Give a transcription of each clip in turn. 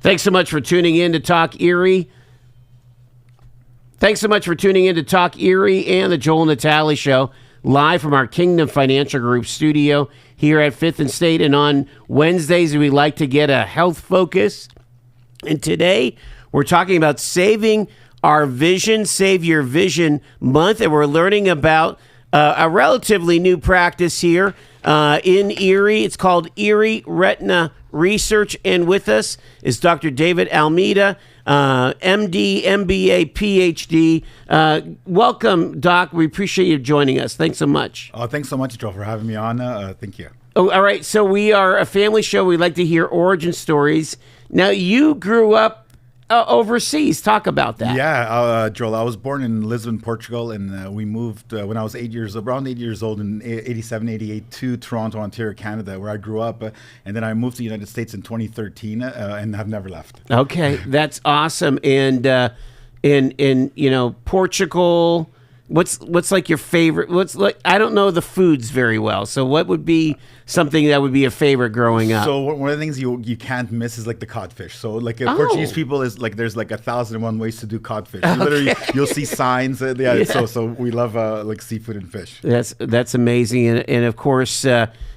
Thanks so much for tuning in to Talk Erie. Thanks so much for tuning in to Talk Erie and the Joel Natale Show, live from our Kingdom Financial Group studio here at 5th and State. And on Wednesdays, we like to get a health focus. And today, we're talking about saving our vision, Save Your Vision Month. And we're learning about a relatively new practice here in Erie. It's called Erie Retina Research. And with us is Dr. David Almeida, MD, MBA, PhD. Welcome, Doc. We appreciate you joining us. Thanks so much. Oh, thanks so much, Joe, for having me on. Thank you. Oh, all right. So we are a family show. We like to hear origin stories. Now, you grew up overseas. Talk about that. Yeah, Joel, I was born in Lisbon, Portugal, and we moved when I was around 8 years old in 87, 88 to Toronto, Ontario, Canada, where I grew up. And then I moved to the United States in 2013 and have never left. Okay, that's awesome. And in Portugal, what's like your favorite? What's like, I don't know the foods very well. So what would be something that would be a favorite growing up? So one of the things you can't miss is like the codfish. So like Portuguese people is like there's like 1,001 ways to do codfish. Okay. Literally, you'll see signs. So we love like seafood and fish. That's amazing. And of course,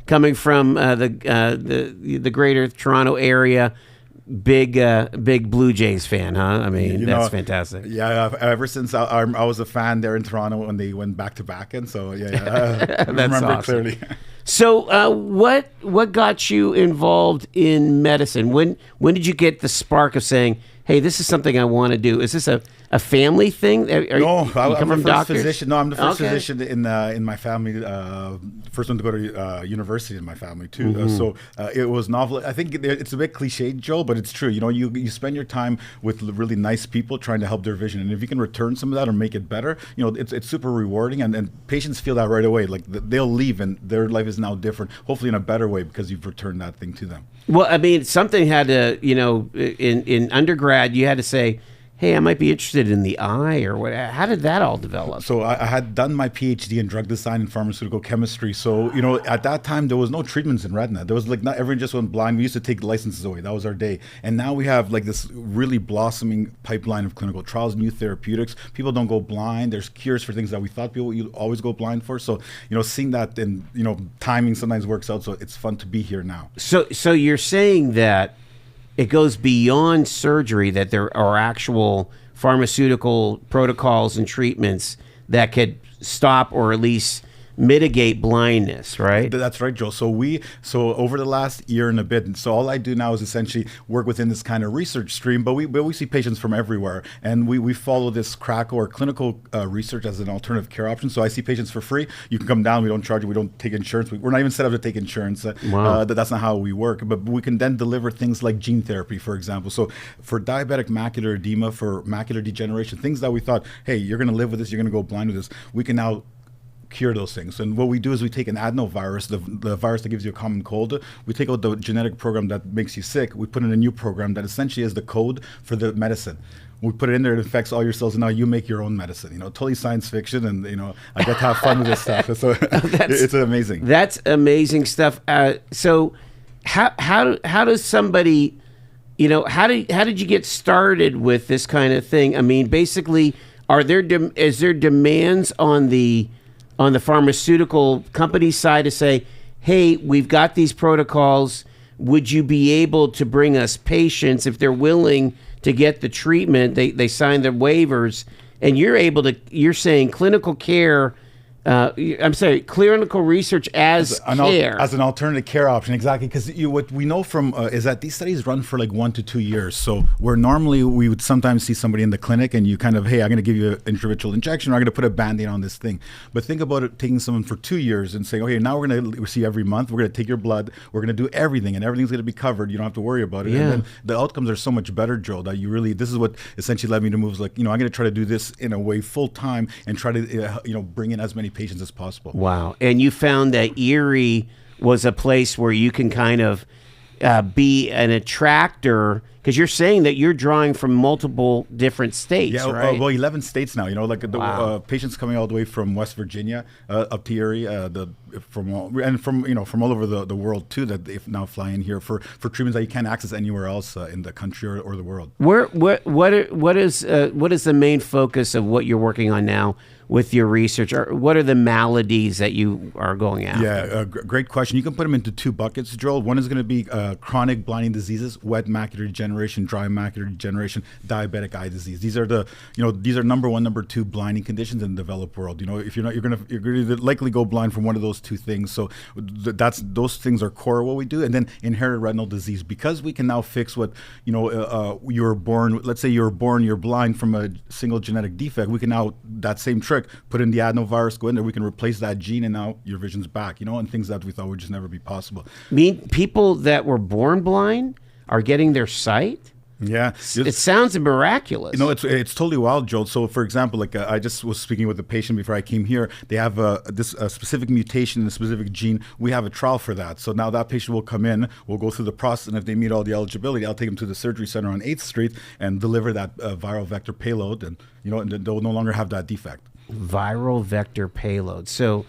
coming from the greater Toronto area. Big Blue Jays fan, huh? I mean, that's fantastic. Yeah, ever since I was a fan there in Toronto when they went back to back, and so I remember awesome. Clearly. So, what got you involved in medicine? When did you get the spark of saying, "Hey, this is something I want to do"? Is this a family thing? I'm the first physician. No, I'm the first Okay. physician in my family. First one to go to university in my family too. Mm-hmm. It was novel. I think it's a bit cliched, Joe, but it's true. You spend your time with really nice people trying to help their vision, and if you can return some of that or make it better, it's super rewarding. And patients feel that right away. Like they'll leave and their life is now different, hopefully in a better way because you've returned that thing to them. Well, I mean, something had to, in undergrad, you had to say, hey, I might be interested in the eye or what. How did that all develop? So I had done my PhD in drug design and pharmaceutical chemistry. So, at that time, there was no treatments in retina. There was like, not everyone just went blind. We used to take licenses away. That was our day. And now we have like this really blossoming pipeline of clinical trials, new therapeutics. People don't go blind. There's cures for things that we thought people would always go blind for. So, seeing that and, timing sometimes works out. So it's fun to be here now. So you're saying that it goes beyond surgery, that there are actual pharmaceutical protocols and treatments that could stop or at least mitigate blindness, right? That's right, Joe. So over the last year and a bit, so all I do now is essentially work within this kind of research stream, but we see patients from everywhere, and we follow this CRACO or clinical research as an alternative care option. So I see patients for free. You can come down. We don't charge you. We don't take insurance. We're not even set up to take insurance. Wow. That's not how we work. But we can then deliver things like gene therapy, for example. So for diabetic macular edema, for macular degeneration, things that we thought, hey, you're going to live with this, you're going to go blind with this, we can now cure those things. And what we do is we take an adenovirus, the virus that gives you a common cold. We take out the genetic program that makes you sick. We put in a new program that essentially is the code for the medicine. We put it in there, it infects all your cells, and now you make your own medicine. Totally science fiction, and I get to have fun with this stuff. So it's amazing. That's amazing stuff. So how does somebody, how did you get started with this kind of thing? I mean, basically, is there demands on the pharmaceutical company side to say, hey, we've got these protocols. Would you be able to bring us patients if they're willing to get the treatment? They sign their waivers, and you're saying clinical care clinical research as care. As an alternative care option, exactly. Because what we know from is that these studies run for like 1 to 2 years. So where normally we would sometimes see somebody in the clinic and you kind of, hey, I'm going to give you an intravitreal injection, or I'm going to put a Band-Aid on this thing. But think about it, taking someone for 2 years and saying, okay, now we're going to see every month, we're going to take your blood, we're going to do everything, and everything's going to be covered. You don't have to worry about it. Yeah. And then the outcomes are so much better, Joe, that this is what essentially led me to move. Like, I'm going to try to do this in a way full time and try to, bring in as many patients as possible. Wow. And you found that Erie was a place where you can kind of be an attractor Because you're saying that you're drawing from multiple different states, Yeah, right? well, 11 states now. You know, like the patients coming all the way from West Virginia up to Erie, from all over the world too. That they now fly in here for treatments that you can't access anywhere else in the country or the world. What is the main focus of what you're working on now with your research? Or what are the maladies that you are going after? Yeah, great question. You can put them into two buckets, Joel. One is going to be chronic blinding diseases, wet macular degeneration, dry macular degeneration, diabetic eye disease. These are number one, number two blinding conditions in the developed world. You know, if you're going to likely go blind from one of those two things. So those things are core of what we do. And then inherited retinal disease, because we can now fix what you were born. Let's say you're blind from a single genetic defect. We can now, that same trick, put in the adenovirus, go in there, we can replace that gene, and now your vision's back, and things that we thought would just never be possible. People that were born blind are getting their sight? Yeah. It sounds miraculous. It's totally wild, Joel. So, for example, I just was speaking with a patient before I came here. They have this specific mutation in a specific gene. We have a trial for that. So now that patient will come in, we'll go through the process, and if they meet all the eligibility, I'll take them to the surgery center on 8th Street and deliver that viral vector payload, and they'll no longer have that defect. Viral vector payload. So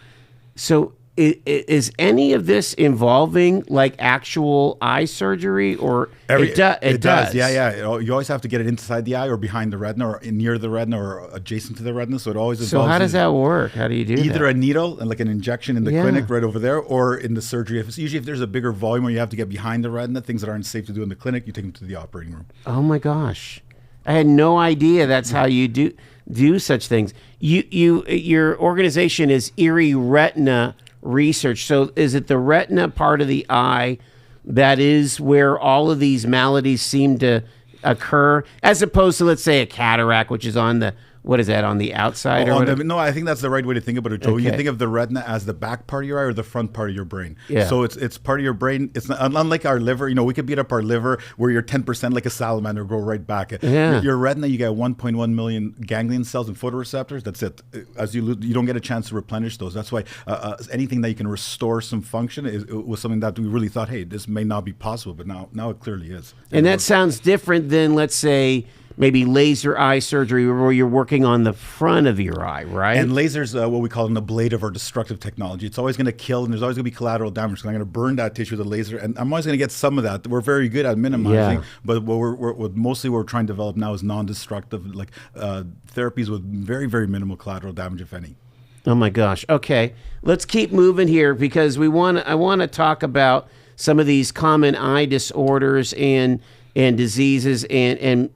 is any of this involving like actual eye surgery, or it does? Yeah. You always have to get it inside the eye or behind the retina or near the retina or adjacent to the retina. So it always involves. So how does that work? How do you do either that? a needle and like an injection in the clinic right over there, or in the surgery. Usually if there's a bigger volume or you have to get behind the retina, things that aren't safe to do in the clinic, you take them to the operating room. Oh my gosh, I had no idea that's how you do such things. Your organization is Erie Retina Research. So is it the retina part of the eye that is where all of these maladies seem to occur, as opposed to, let's say, a cataract, which is on the on the outside? No, I think that's the right way to think about it, Joe. Okay. You think of the retina as the back part of your eye or the front part of your brain. Yeah. So it's part of your brain. It's not, unlike our liver. We could beat up our liver where you're 10% like a salamander, go right back. Yeah. Your retina, you get 1.1 million ganglion cells and photoreceptors. That's it. As you don't get a chance to replenish those. That's why anything that you can restore some function was something that we really thought, hey, this may not be possible, but now it clearly is. And that sounds different than, let's say, maybe laser eye surgery, where you're working on the front of your eye, right? And laser's what we call an ablative or destructive technology. It's always going to kill, and there's always going to be collateral damage. So I'm going to burn that tissue with a laser, and I'm always going to get some of that. We're very good at minimizing, but what mostly we're trying to develop now is non-destructive, like therapies with very, very minimal collateral damage, if any. Oh my gosh. Okay, let's keep moving here, because I want to talk about some of these common eye disorders and diseases, and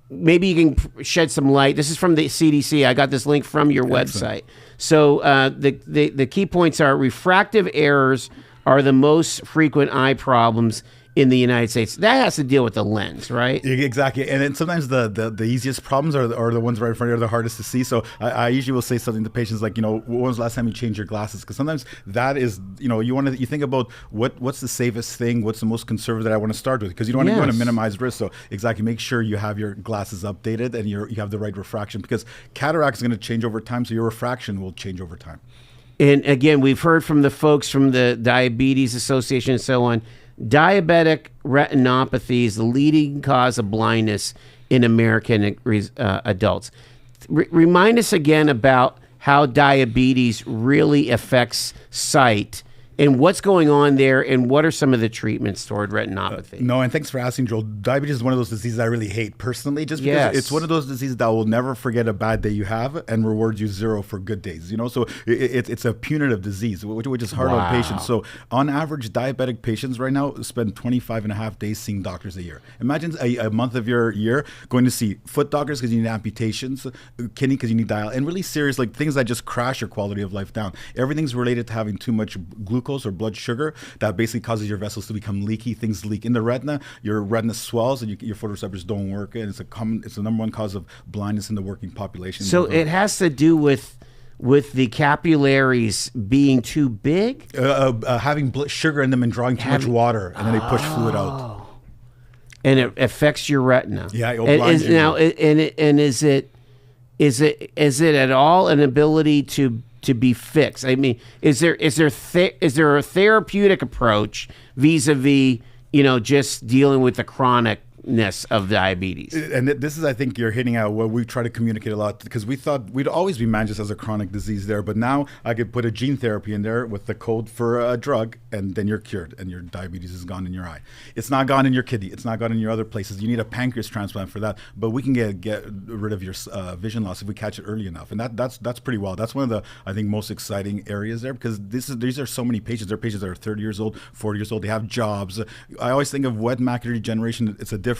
maybe you can shed some light. This is from the CDC. I got this link from your website. So the key points are: refractive errors are the most frequent eye problems in the United States. That has to deal with the lens, right? Exactly. And then sometimes the easiest problems are the ones right in front of you, are the hardest to see. So I usually will say something to patients like, when was the last time you changed your glasses? Because sometimes that is, you think about what's the safest thing, what's the most conservative that I want to start with, because you want to minimize risk. So exactly, make sure you have your glasses updated and you have the right refraction, because cataract is going to change over time, so your refraction will change over time. And again, we've heard from the folks from the Diabetes Association and so on. Diabetic retinopathy is the leading cause of blindness in American adults. Remind us again about how diabetes really affects sight, and what's going on there, and what are some of the treatments toward retinopathy? No, and thanks for asking, Joel. Diabetes is one of those diseases I really hate personally, just because it's one of those diseases that will never forget a bad day you have and reward you 0 for good days. So it's a punitive disease, which is hard on patients. So on average, diabetic patients right now spend 25 and a half days seeing doctors a year. Imagine a month of your year going to see foot doctors because you need amputations, kidney because you need dialysis, and really serious, like things that just crash your quality of life down. Everything's related to having too much glucose or blood sugar that basically causes your vessels to become leaky. Things leak in the retina, your retina swells, and your photoreceptors don't work, and it's the number one cause of blindness in the working population. So it has to do with the capillaries being too big, having sugar in them and drawing too much water, and then they push fluid out, and it affects your retina. Yeah, it'll blind you. Now, is it at all an ability to be fixed? I mean, is there a therapeutic approach vis-a-vis just dealing with the chronicness of diabetes. And this is, I think, you're hitting at what we try to communicate a lot, because we thought we'd always be managed as a chronic disease there, but now I could put a gene therapy in there with the code for a drug, and then you're cured, and your diabetes is gone in your eye. It's not gone in your kidney. It's not gone in your other places. You need a pancreas transplant for that, but we can get rid of your vision loss if we catch it early enough, and that's pretty wild. That's one of the, I think, most exciting areas there, because these are so many patients. There are patients that are 30 years old, 40 years old. They have jobs. I always think of wet macular degeneration. It's a different,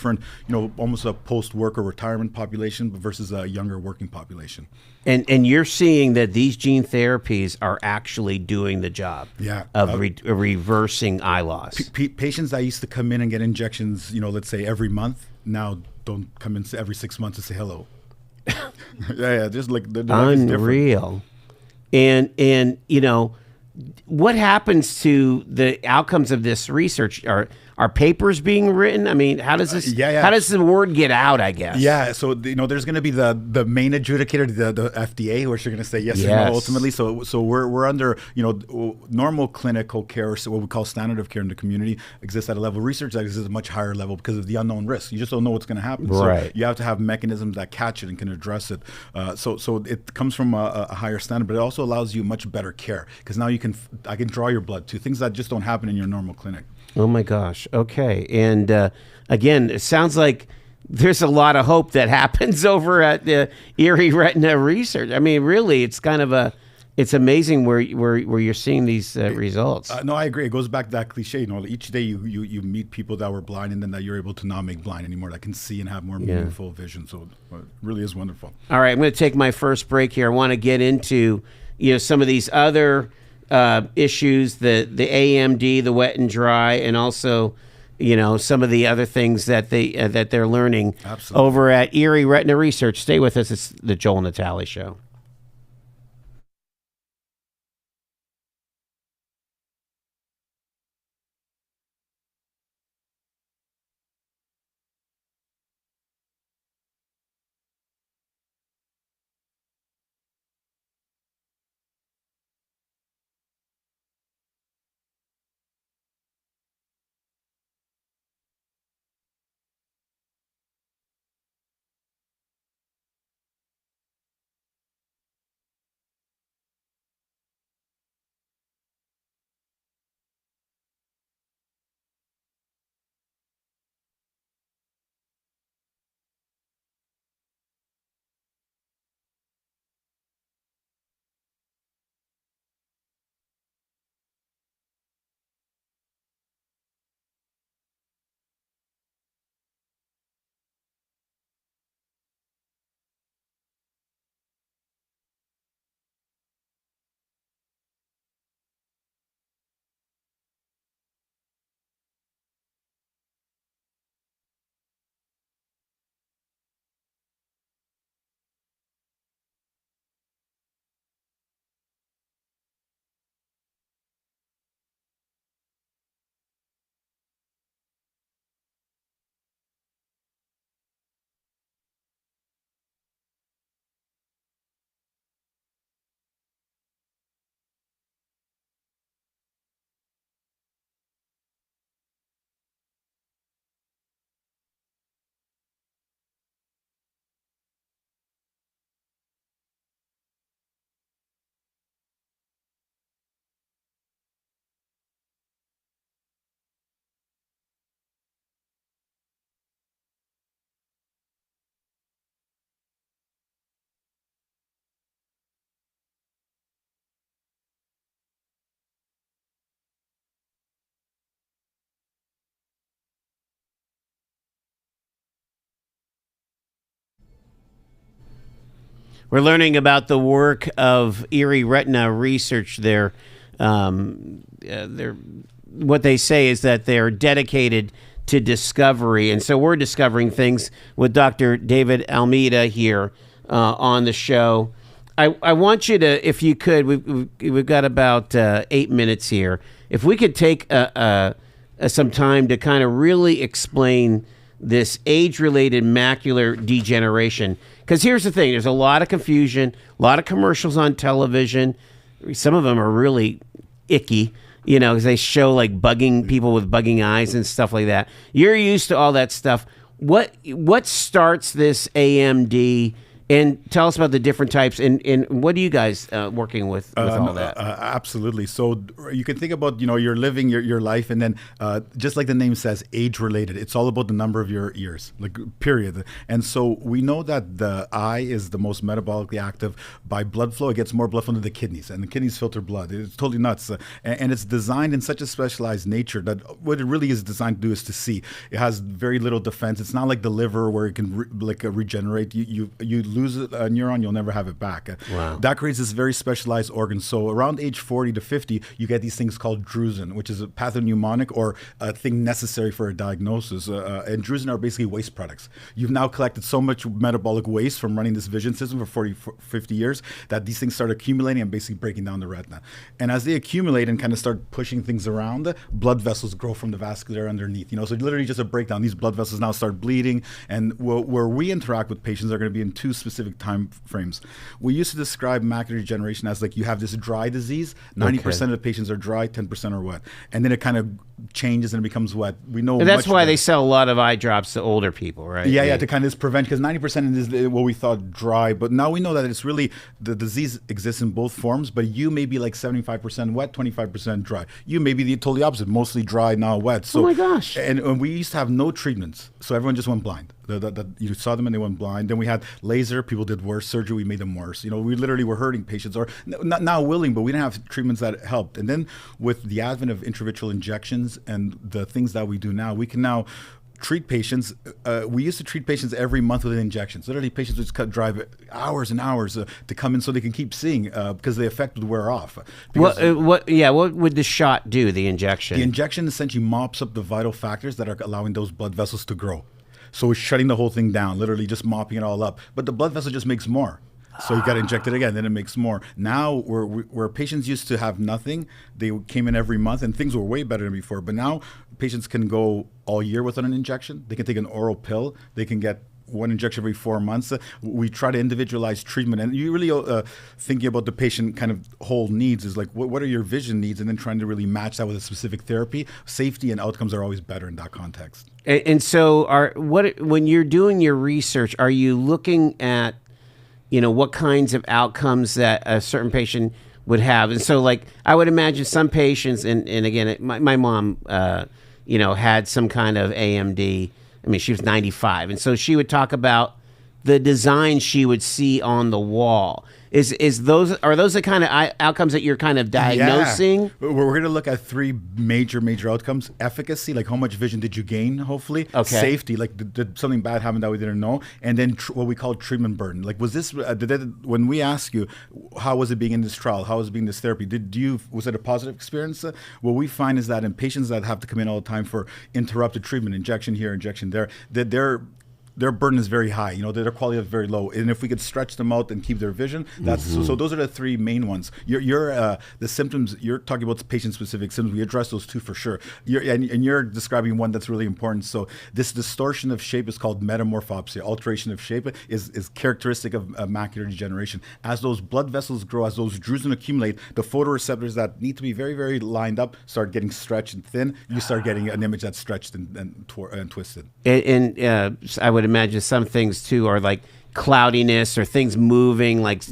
almost a post-work or retirement population versus a younger working population. And you're seeing that these gene therapies are actually doing the job of reversing eye loss. Patients that used to come in and get injections, let's say every month, now don't come in every 6 months to say hello. yeah, just like the unreal. And what happens to the outcomes of this research? Are papers being written? I mean, how does this? How does the word get out? I guess. Yeah. So there's going to be the main adjudicator, the FDA, who are going to say yes or no ultimately. So we're under normal clinical care, so what we call standard of care in the community exists at a level. Research that exists at a much higher level because of the unknown risk. You just don't know what's going to happen. Right. So you have to have mechanisms that catch it and can address it. So it comes from a higher standard, but it also allows you much better care, because now I can draw your blood too, things that just don't happen in your normal clinic. Oh my gosh. Okay. And again, it sounds like there's a lot of hope that happens over at the Erie Retina Research. I mean, really, it's kind of it's amazing where you're seeing these results. No, I agree. It goes back to that cliche. Each day you meet people that were blind, and then that you're able to not make blind anymore, that can see and have more meaningful vision. So it really is wonderful. All right, I'm going to take my first break here. I want to get into some of these other issues, the AMD, the wet and dry, and also some of the other things that they're learning over at Erie Retina Research. Stay with us. It's the Joel Natale Show. We're learning about the work of Erie Retina Research. They're what they say is that they're dedicated to discovery, and so we're discovering things with Dr. David Almeida here on the show. I want you to, if you could, we've got about 8 minutes here. If we could take some time to kind of really explain this age-related macular degeneration. Because here's the thing, there's a lot of confusion, a lot of commercials on television. Some of them are really icky, you know, 'cause they show like bugging people with bugging eyes and stuff like that. You're used to all that stuff. What starts this AMD? And tell us about the different types, and what are you guys working with all that? Absolutely. So you can think about, you're living your life, and then just like the name says, age-related. It's all about the number of your years, like period. And so we know that the eye is the most metabolically active by blood flow. It gets more blood flow to the kidneys, and the kidneys filter blood. It's totally nuts. And it's designed in such a specialized nature that what it really is designed to do is to see. It has very little defense. It's not like the liver where it can regenerate. You lose a neuron, you'll never have it back. Wow. That creates this very specialized organ. So around age 40 to 50, you get these things called drusen, which is a pathognomonic or a thing necessary for a diagnosis. And drusen are basically waste products. You've now collected so much metabolic waste from running this vision system for 40, 50 years that these things start accumulating and basically breaking down the retina. And as they accumulate and kind of start pushing things around, blood vessels grow from the vascular underneath. So literally just a breakdown. These blood vessels now start bleeding. And where we interact with patients are going to be in two specific time frames. We used to describe macular degeneration as like you have this dry disease. 90% of the patients are dry, 10% are wet. And then it kind of changes and it becomes wet. We know and that's why they sell a lot of eye drops to older people, right? Yeah, to kind of prevent, because 90% is what we thought dry, but now we know that it's really, the disease exists in both forms, but you may be like 75% wet, 25% dry. You may be the totally opposite, mostly dry, now wet. So, oh my gosh. And we used to have no treatments, so everyone just went blind. You saw them and they went blind. Then we had laser, people did worse. Surgery, we made them worse. We literally were hurting patients, or not now willing, but we didn't have treatments that helped. And then with the advent of intravitreal injections and the things that we do now, we can now treat patients. We used to treat patients every month with injections. Literally, patients would just drive hours and hours to come in so they can keep seeing, because the effect would wear off. What would the shot do, the injection? The injection essentially mops up the vital factors that are allowing those blood vessels to grow. So it's shutting the whole thing down, literally just mopping it all up. But the blood vessel just makes more. So you got to inject it again, then it makes more. Now, where patients used to have nothing, they came in every month, and things were way better than before. But now patients can go all year without an injection. They can take an oral pill. They can get one injection every 4 months. We try to individualize treatment, and you really thinking about the patient kind of whole needs is like, what are your vision needs, and then trying to really match that with a specific therapy. Safety and outcomes are always better in that context. And so, when you're doing your research, are you looking at, what kinds of outcomes that a certain patient would have? And so, like, I would imagine some patients, and again, my mom, had some kind of AMD. I mean, she was 95, and so she would talk about the design she would see on the wall. Are those the kind of outcomes that you're kind of diagnosing? Yeah. We're going to look at three major outcomes: efficacy, like how much vision did you gain, hopefully. Okay. Safety, like did something bad happen that we didn't know, and then what we call treatment burden. Like, was this when we ask you, how was it being in this trial? How was it being this therapy? Was it a positive experience? What we find is that in patients that have to come in all the time for interrupted treatment, injection here, injection there, that their burden is very high. Their quality is very low. And if we could stretch them out and keep their vision, so those are the three main ones. The symptoms, you're talking about patient-specific symptoms. We address those two for sure. You're describing one that's really important. So this distortion of shape is called metamorphopsia. Alteration of shape is characteristic of macular degeneration. As those blood vessels grow, as those drusen accumulate, the photoreceptors that need to be very, very lined up start getting stretched and thin. You start getting an image that's stretched and twisted. And I would imagine some things too are like cloudiness or things moving, like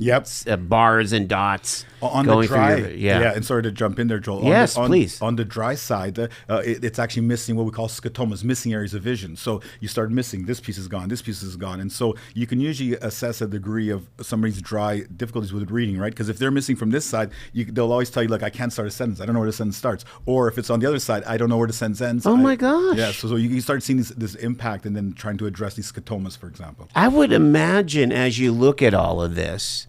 bars and dots on going the dry. through your, And sorry to jump in there, Joel. Yes, please. On the dry side, it's actually missing what we call scotomas, missing areas of vision. So you start missing, this piece is gone, this piece is gone. And so you can usually assess a degree of somebody's dry difficulties with reading, right? Because if they're missing from this side, they'll always tell you, like, I can't start a sentence. I don't know where the sentence starts. Or if it's on the other side, I don't know where the sentence ends. Oh my gosh. Yeah, so you start seeing this impact and then trying to address these scotomas, for example. I would imagine as you look at all of this,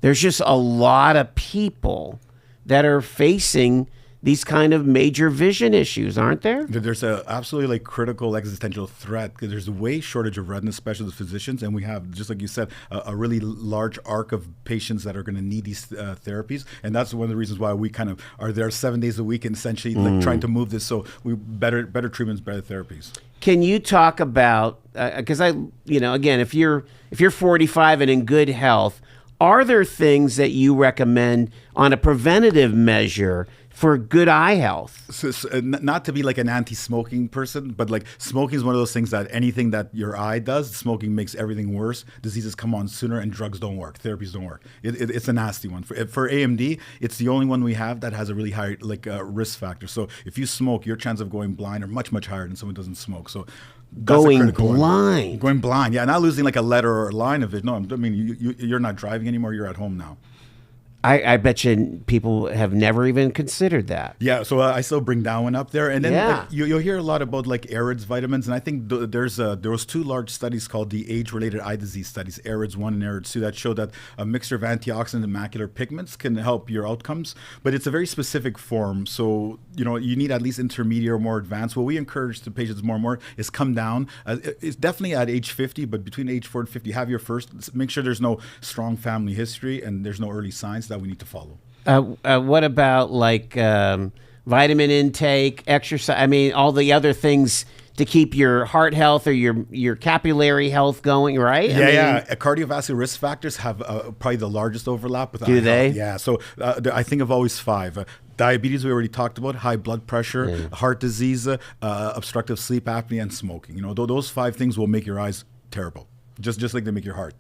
there's just a lot of people that are facing these kind of major vision issues, aren't there? There's a absolutely critical existential threat, because there's a way shortage of retina specialist physicians, and we have, just like you said, a really large arc of patients that are going to need these therapies, and that's one of the reasons why we kind of are there 7 days a week and essentially like trying to move this. So we better treatments, better therapies. Can you talk about, because again, if you're 45 and in good health, Are there things that you recommend on a preventative measure for good eye health? Not to be like an anti-smoking person, but like smoking is one of those things that anything that your eye does, smoking makes everything worse. Diseases come on sooner, and drugs don't work. Therapies don't work. It's a nasty one. For AMD, it's the only one we have that has a really high risk factor. So if you smoke, your chance of going blind are much higher than someone who doesn't smoke. So that's a Going critical one. blind. Going blind, yeah, not losing like a letter or a line of it. No, I mean you're not driving anymore. You're at home now. I bet you people have never even considered that. Yeah, so I still bring that one up there, and then Yeah. like, you'll hear a lot about like ARIDS vitamins, and I think there was two large studies called the age-related eye disease studies, ARIDS 1 and ARIDS 2, that showed that a mixture of antioxidant and macular pigments can help your outcomes, but it's a very specific form, so you need at least intermediate or more advanced. What we encourage the patients more and more is come down. It's definitely at age 50, but between age 4 and 50, have your first. Make sure there's no strong family history and there's no early signs that we need to follow. What about like vitamin intake, exercise? I mean, all the other things to keep your heart health or your capillary health going, right? Yeah. Cardiovascular risk factors have probably the largest overlap with Do eye they? health. Yeah. So I think of always five. Diabetes, we already talked about, high blood pressure, heart disease, obstructive sleep apnea, and smoking. Those five things will make your eyes terrible, just like they make your heart.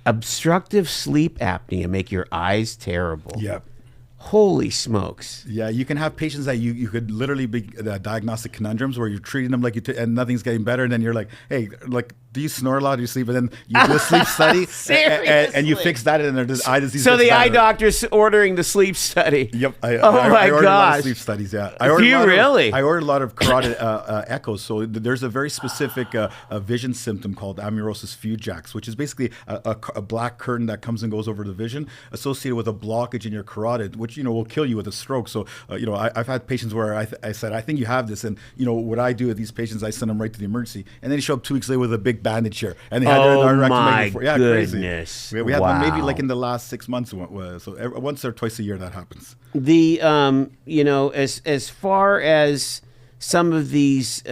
Obstructive sleep apnea make your eyes terrible. Yeah. Holy smokes. Yeah, you can have patients that you could literally be diagnostic conundrums where you're treating them like and nothing's getting better, and then you're like, hey, like, do you snore a lot? Do you sleep? And then you do a sleep study, and you fix that, and there's eye disease. So the gets eye better. doctor's ordering the sleep study. Yep. Oh I my ordered a lot of gosh. sleep studies. Yeah. Do you really? I ordered a lot of carotid echoes. So there's a very specific vision symptom called amaurosis fugax, which is basically a black curtain that comes and goes over the vision, associated with a blockage in your carotid, which will kill you with a stroke. So I've had patients where I said, I think you have this, and what I do with these patients, I send them right to the emergency, and then they show up 2 weeks later with a big bandage here, and they had their hysterectomy before. Yeah, goodness. Crazy. We had one maybe Wow. like in the last 6 months. So once or twice a year that happens. The as far as some of these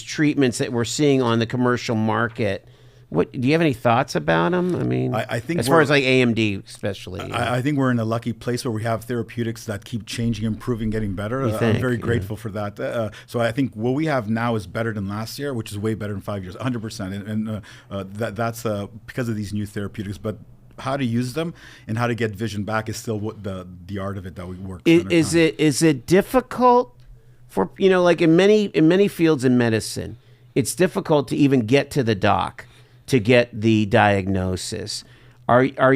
treatments that we're seeing on the commercial market, what do you have any thoughts about them? I mean, I think as far as like AMD, especially. I think we're in a lucky place where we have therapeutics that keep changing, improving, getting better. I'm think? very grateful for that. So I think what we have now is better than last year, which is way better than 5 years, 100%. And that's because of these new therapeutics. But how to use them and how to get vision back is still what the art of it that we work. Is it difficult for like in many fields in medicine, it's difficult to even get to the doc to get the diagnosis. Are you are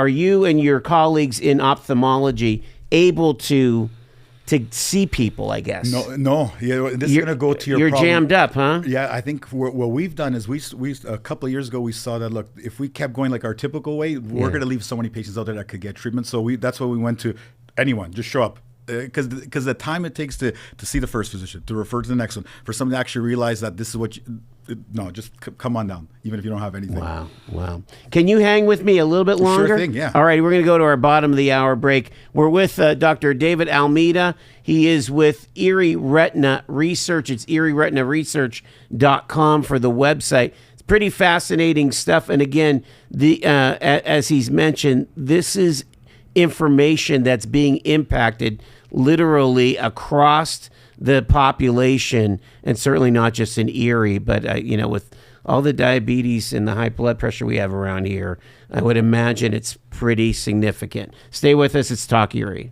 you and your colleagues in ophthalmology able to see people, I guess? No. Yeah, this is going to go to your You're problem. jammed up, huh? Yeah, I think what we've done is we a couple of years ago we saw that, look, if we kept going like our typical way, we're going to leave so many patients out there that could get treatment. So that's why we went to anyone, just show up. Because the time it takes to see the first physician, to refer to the next one, for someone to actually realize that this is what just come on down, even if you don't have anything. Wow. Can you hang with me a little bit longer? Sure thing, yeah. All right, we're going to go to our bottom of the hour break. We're with Dr. David Almeida. He is with Erie Retina Research. It's erieretinaresearch.com for the website. It's pretty fascinating stuff. And again, as he's mentioned, this is information that's being impacted literally across the population, and certainly not just in Erie, but with all the diabetes and the high blood pressure we have around here, I would imagine it's pretty significant. Stay with us. It's Talk Erie.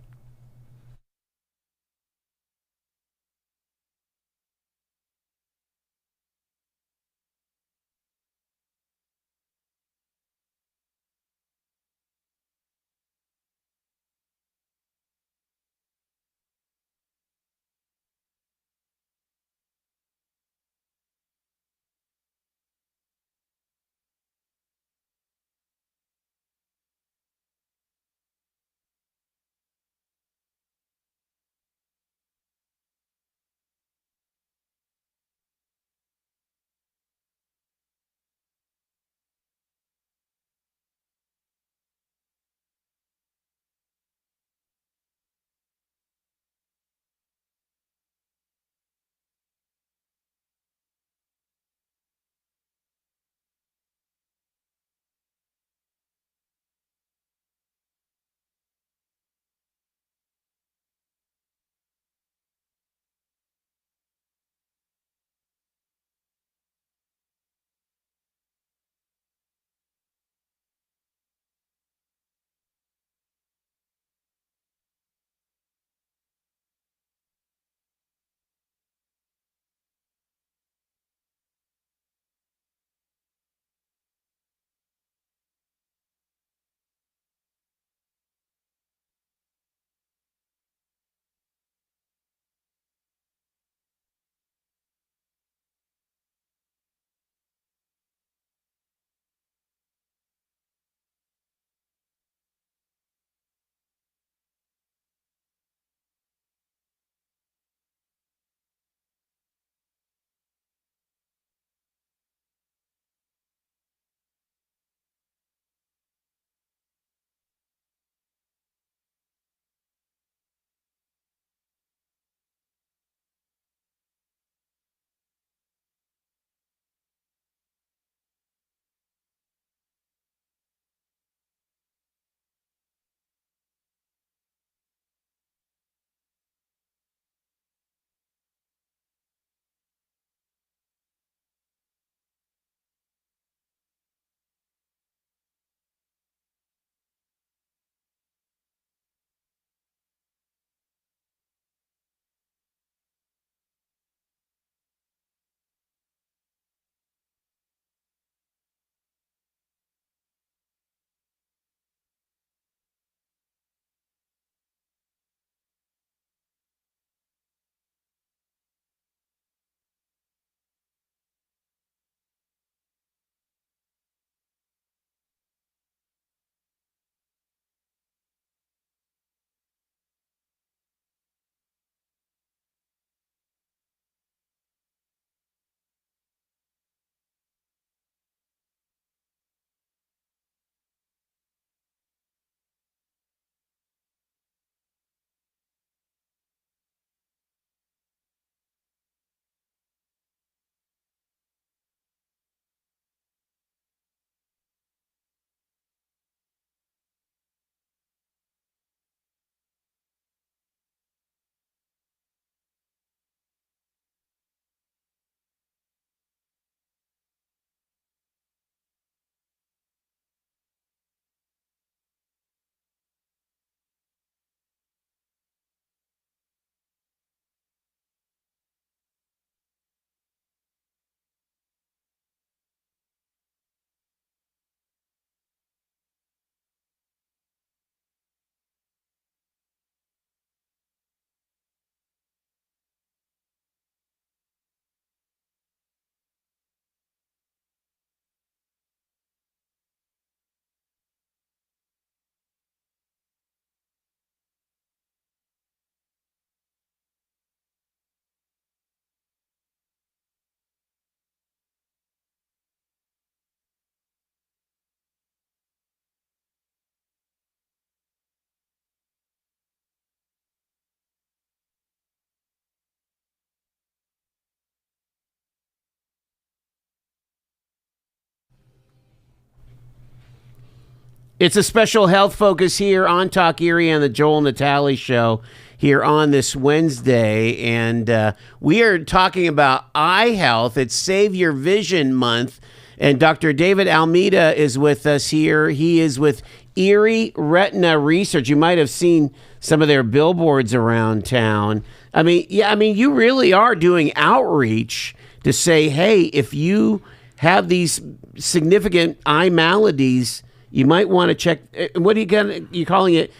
It's a special health focus here on Talk Erie and the Joel Natale Show here on this Wednesday. And we are talking about eye health. It's Save Your Vision Month. And Dr. David Almeida is with us here. He is with Erie Retina Research. You might have seen some of their billboards around town. You really are doing outreach to say, hey, if you have these significant eye maladies, you might want to check. What are you calling it?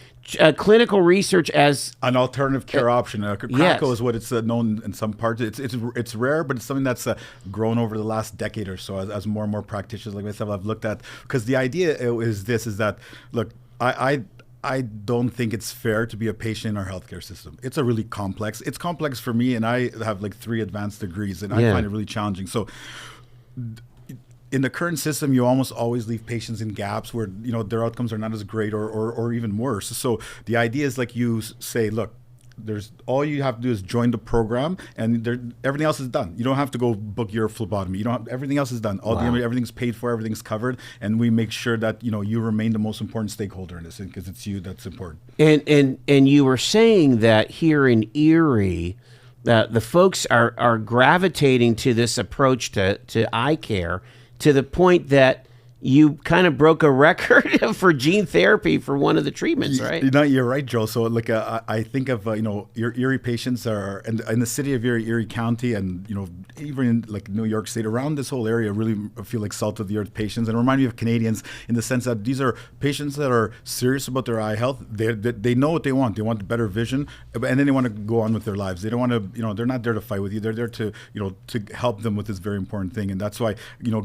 Clinical research as an alternative care option. Craco is what it's known in some parts. It's rare, but it's something that's grown over the last decade or so as more and more practitioners like myself have looked at. Because the idea is that look, I don't think it's fair to be a patient in our healthcare system. It's It's complex for me, and I have like 3 advanced degrees, and I find it really challenging. So in the current system, you almost always leave patients in gaps where their outcomes are not as great or even worse. So the idea is like you say, look, there's all you have to do is join the program, and everything else is done. You don't have to go book your phlebotomy. Everything else is done. Everything's paid for, everything's covered, and we make sure that you remain the most important stakeholder in this because it's you that's important. And you were saying that here in Erie, the folks are gravitating to this approach to eye care, to the point that you kind of broke a record for gene therapy for one of the treatments, right? You're right, Joe. So like I think of your Erie patients are in the city of Erie County, and even in like New York State, around this whole area, really feel like salt of the earth patients, and remind me of Canadians in the sense that these are patients that are serious about their eye health. They know what they want. They want better vision, and then they want to go on with their lives. They don't want to, they're not there to fight with you. They're there to to help them with this very important thing, and that's why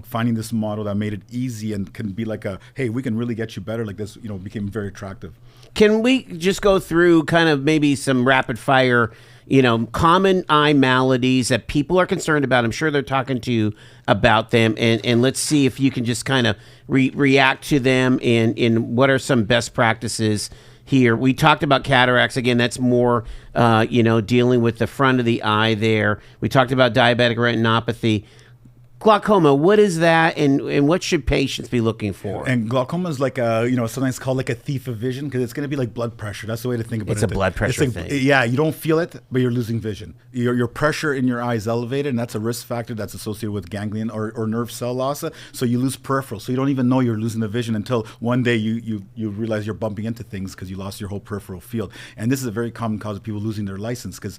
finding this model that made it easy and can be like hey, we can really get you better like this, became very attractive. Can we just go through kind of maybe some rapid fire, common eye maladies that people are concerned about? I'm sure they're talking to you about them, and let's see if you can just kind of react to them and what are some best practices here. We talked about cataracts. Again, that's more, dealing with the front of the eye there. We talked about diabetic retinopathy. Glaucoma, what is that, and what should patients be looking for? And glaucoma is like sometimes called like a thief of vision, because it's going to be like blood pressure. That's the way to think about it. It's a blood pressure thing. Yeah, you don't feel it, but you're losing vision. Your pressure in your eye is elevated, and that's a risk factor that's associated with ganglion or nerve cell loss. So you lose peripheral. So you don't even know you're losing the vision until one day you realize you're bumping into things because you lost your whole peripheral field. And this is a very common cause of people losing their license, because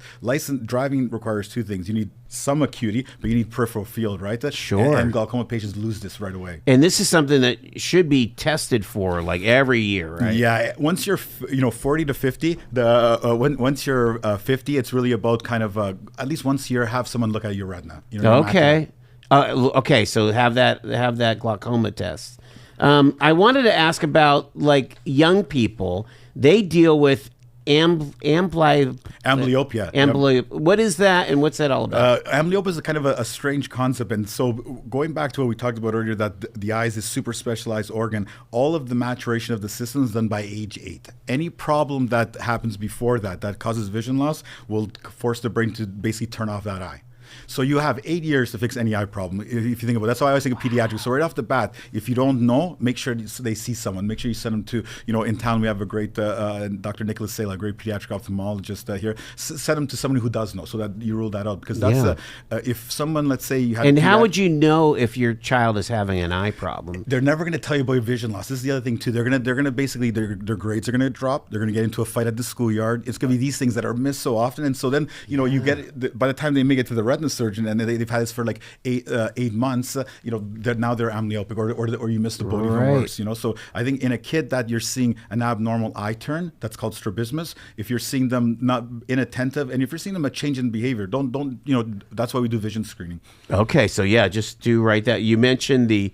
driving requires 2 things. You need some acuity, but you need peripheral field, right? Sure. And glaucoma patients lose this right away. And this is something that should be tested for like every year, right? Yeah. Once you're 40 to 50, once you're 50, it's really about kind of at least once a year have someone look at your retina. Okay. Okay. So have that glaucoma test. I wanted to ask about like young people. They deal with amblyopia. Amblyopia. What is that, and what's that all about? Amblyopia is a kind of a strange concept, and so going back to what we talked about earlier, that the eye is this super specialized organ. All of the maturation of the system is done by age 8. Any problem that happens before that causes vision loss will force the brain to basically turn off that eye. So you have 8 years to fix any eye problem. If you think about it, that's why I always think of pediatrics. So right off the bat, if you don't know, make sure they see someone. Make sure you send them to, in town we have a great Dr. Nicholas Sala, a great pediatric ophthalmologist here. Send them to somebody who does know, so that you rule that out. Because that's if someone, let's say you have. And how would you know if your child is having an eye problem? They're never going to tell you about your vision loss. This is the other thing too. They're gonna basically their grades are gonna drop. They're gonna get into a fight at the schoolyard. It's gonna be these things that are missed so often, and so then you get by the time they make it to the retina surgeon and they've had this for like 8 months, now they're amblyopic or you missed the boat even worse. So I think in a kid that you're seeing an abnormal eye turn, that's called strabismus. If you're seeing them not inattentive, and if you're seeing them a change in behavior, don't that's why we do vision screening. Okay, so yeah, just do right that. You mentioned the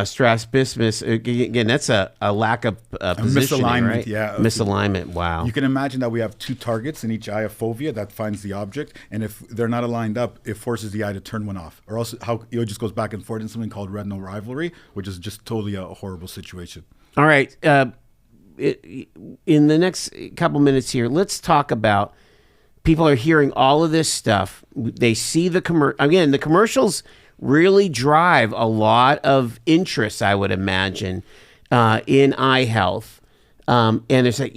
strabismus. Again, that's a lack of positioning, misalignment, right? Yeah, misalignment. Wow. You can imagine that we have 2 targets in each eye of fovea that finds the object, and if they're not aligned up, it forces the eye to turn one off, or else it just goes back and forth in something called retinal rivalry, which is just totally a horrible situation. All right. In the next couple minutes here, let's talk about. People are hearing all of this stuff. They see the commercials really drive a lot of interest, I would imagine. in eye health. And it's like,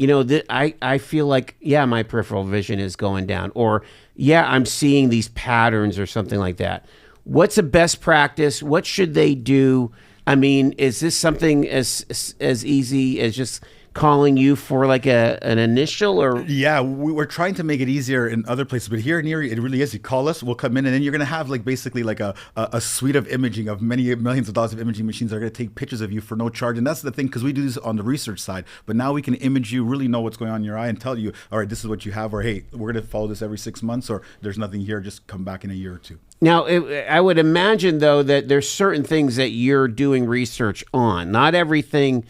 I feel like, yeah, my peripheral vision is going down, or yeah, I'm seeing these patterns or something like that. What's a best practice? What should they do? I mean, is this something as easy as just calling you for like an initial, or? Yeah, we're trying to make it easier in other places, but here in Erie, it really is. You call us, we'll come in, and then you're going to have like basically like a suite of imaging of many millions of dollars of imaging machines that are going to take pictures of you for no charge. And that's the thing, because we do this on the research side, but now we can image you, really know what's going on in your eye, and tell you, all right, this is what you have, or hey, we're going to follow this every 6 months, or there's nothing here, just come back in a year or two. Now, I would imagine, though, that there's certain things that you're doing research on. Not everything.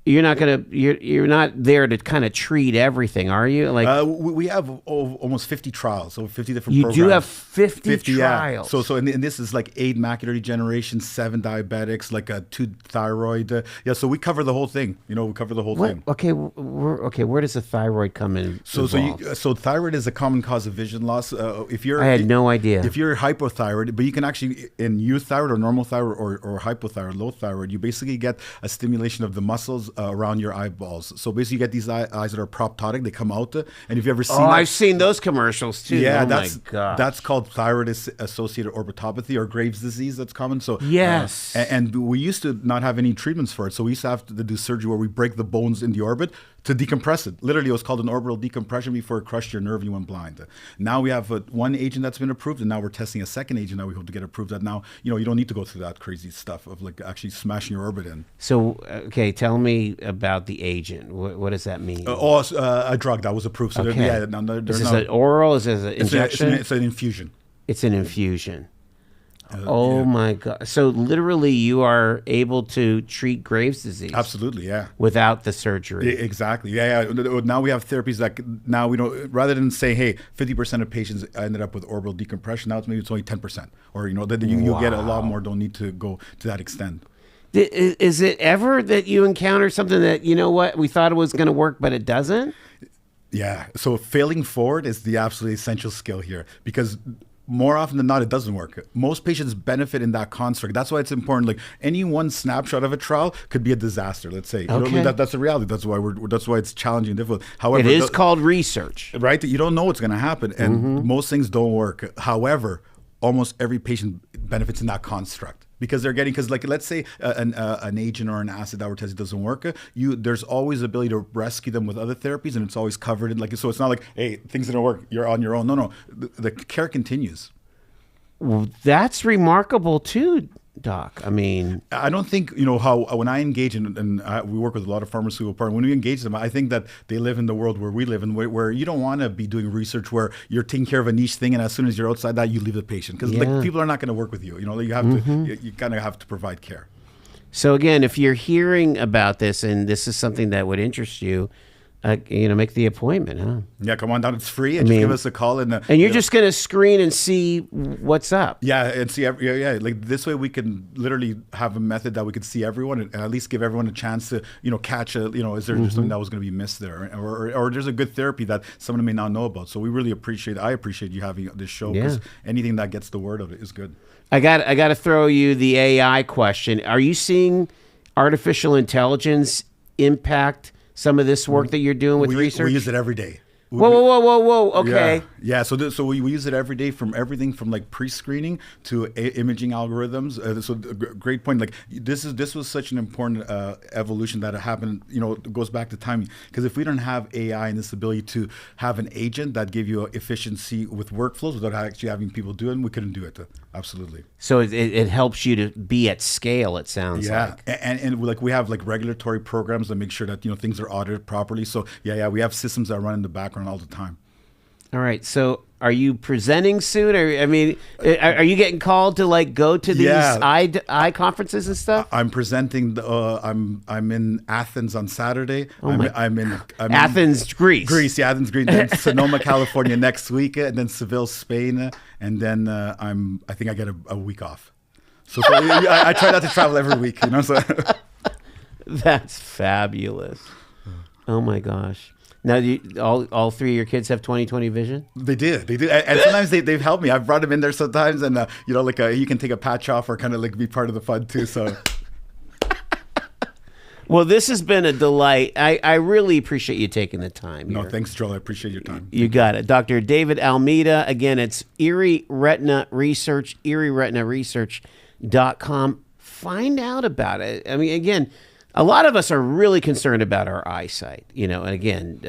You're not there to kind of treat everything, are you? Like we have almost 50 trials, so 50 different programs. You do have 50 trials. Yeah. So and this is like 8 macular degeneration, 7 diabetics, like 2 thyroid. So we cover the whole thing. We cover the whole thing. Okay, where does the thyroid come in? So thyroid is a common cause of vision loss. I had no idea. If you're hypothyroid, but you can actually, in euthyroid or normal thyroid or hypothyroid, low thyroid, you basically get a stimulation of the muscles around your eyeballs. So basically, you get these eyes that are proptotic. They come out, and if you ever seen, I've seen those commercials too. Yeah, my God, that's called thyroid-associated orbitopathy or Graves' disease. That's common. So yes, and we used to not have any treatments for it. So we used to have to do surgery where we break the bones in the orbit to decompress it. Literally, it was called an orbital decompression before it crushed your nerve and you went blind. Now we have one agent that's been approved, and now we're testing a second agent that we hope to get approved. That now, you don't need to go through that crazy stuff of like actually smashing your orbit in. So, okay, tell me about the agent. What does that mean? A drug that was approved. So okay. Is this an oral? Is this an injection? It's an infusion. It's an infusion. My God. So literally you are able to treat Graves' disease. Absolutely, yeah. Without the surgery. Exactly. Yeah. Now we have therapies that now we don't, rather than say, hey, 50% of patients ended up with orbital decompression, now it's only 10%. Or, that you'll get a lot more, don't need to go to that extent. Is it ever that you encounter something that, we thought it was going to work, but it doesn't? Yeah. So failing forward is the absolutely essential skill here, because more often than not, it doesn't work. Most patients benefit in that construct. That's why it's important. Like any one snapshot of a trial could be a disaster. Let's say, that's the reality. That's why it's challenging and difficult. However, it is called research, right? You don't know what's going to happen, and most things don't work. However, almost every patient benefits in that construct. Because they're getting, like let's say an agent or an acid that we're testing doesn't work, there's always the ability to rescue them with other therapies, and it's always covered in so it's not like, hey, things didn't work, you're on your own. No, the care continues. Well, that's remarkable too, Doc. I mean, I don't think, how when I engage we work with a lot of pharmaceutical partners, when we engage them, I think that they live in the world where we live in, where you don't want to be doing research where you're taking care of a niche thing, and as soon as you're outside that, you leave the patient, because people are not going to work with you. You have to, you kind of have to provide care. So again, if you're hearing about this and this is something that would interest you, make the appointment, huh? Yeah, come on down. It's free, and just give us a call. And you're just going to screen and see what's up. Yeah, and see, like this way we can literally have a method that we could see everyone and at least give everyone a chance to, catch is there something that was going to be missed there, or there's a good therapy that someone may not know about. So we really I appreciate you having this show, because anything that gets the word of it is good. I got to throw you the AI question. Are you seeing artificial intelligence impact some of this work that you're doing with research? We use it every day. Whoa. Okay. Yeah. So we use it every day, from everything from like pre-screening to imaging algorithms. So great point. Like this was such an important evolution that happened. It goes back to timing. Because if we don't have AI and this ability to have an agent that gave you efficiency with workflows without actually having people do it, we couldn't do it. Absolutely. So it helps you to be at scale, it sounds like. And like we have like regulatory programs that make sure that things are audited properly. So we have systems that run in the background all the time. All right. So are you presenting soon? Are you getting called to like go to these eye conferences and stuff? I'm presenting. I'm in Athens on Saturday. I'm in Athens, Greece. Athens, Greece. Then Sonoma, California next week, and then Seville, Spain, and then I think I get a week off. So I try not to travel every week. So that's fabulous. Oh my gosh. Now, all three of your kids have 20/20 vision? They do. And sometimes they've helped me. I've brought them in there sometimes, and you can take a patch off or kind of like be part of the fun too. So, Well, this has been a delight. I really appreciate you taking the time No, here. thanks, Joel. I appreciate your time. You got it. Dr. David Almeida. Again, it's Erie Retina Research, erieretinaresearch.com. Find out about it. I mean, again, a lot of us are really concerned about our eyesight, and again,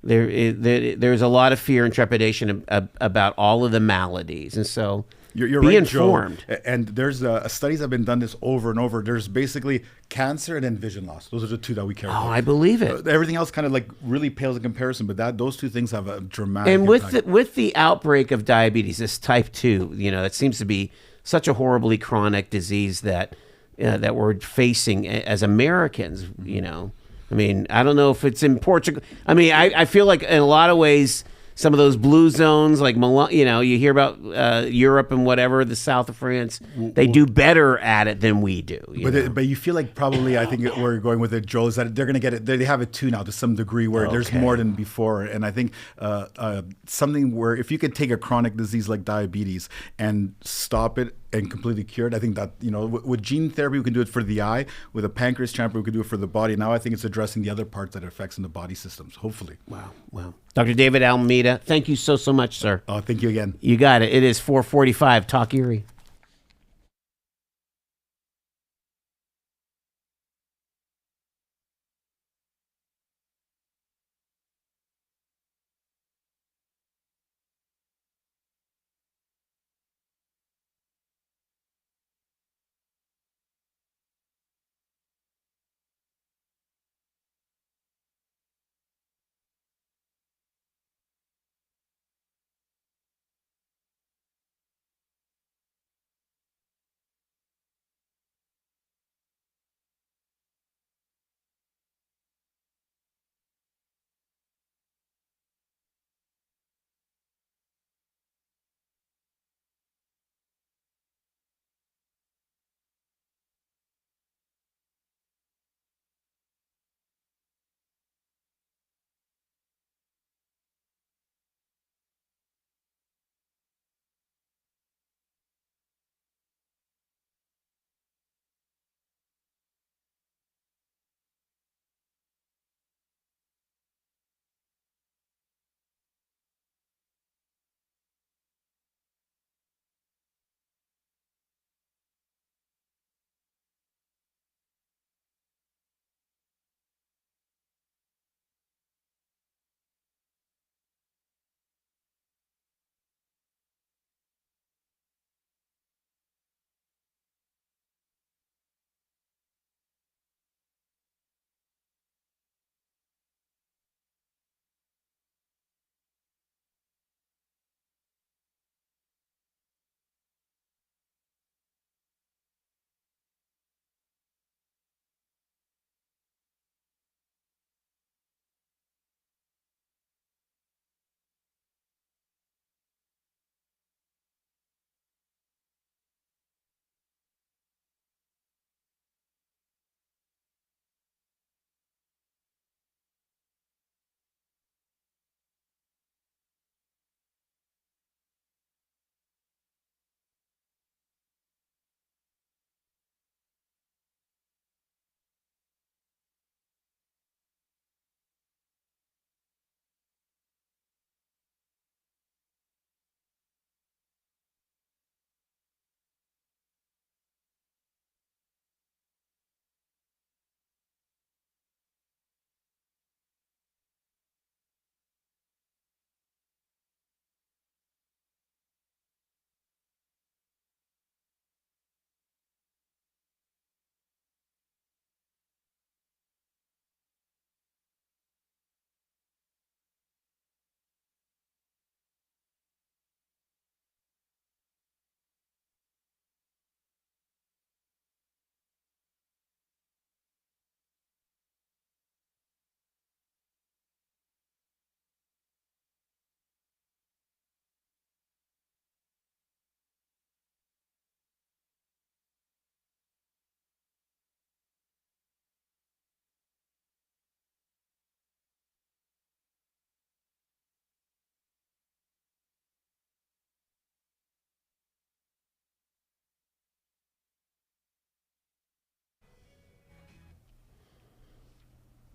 there's a lot of fear and trepidation about all of the maladies. And so You're be right, informed. Joe. And there's studies have been done this over and over. There's basically cancer and then vision loss. Those are the two that we care about. Oh, I believe it. Everything else kind of like really pales in comparison, but those two things have a dramatic And impact. with the outbreak of diabetes, this type 2, that seems to be such a horribly chronic disease that we're facing as Americans. I mean, I don't know if it's in Portugal. I mean, I feel like in a lot of ways, some of those blue zones, like you hear about Europe and whatever, the south of France, they do better at it than we do. But you feel like probably, I think where you're going with it, Joel, is that they're going to get it. They have it too now to some degree where there's more than before. And I think something where if you could take a chronic disease like diabetes and stop it and completely cure it, I think that, with gene therapy, we can do it for the eye. With a pancreas transplant, we can do it for the body. Now I think it's addressing the other parts that it affects in the body systems, hopefully. Wow. Dr. David Almeida, thank you so much, sir. Oh, thank you again. You got it. It is 4:45. Talk Erie.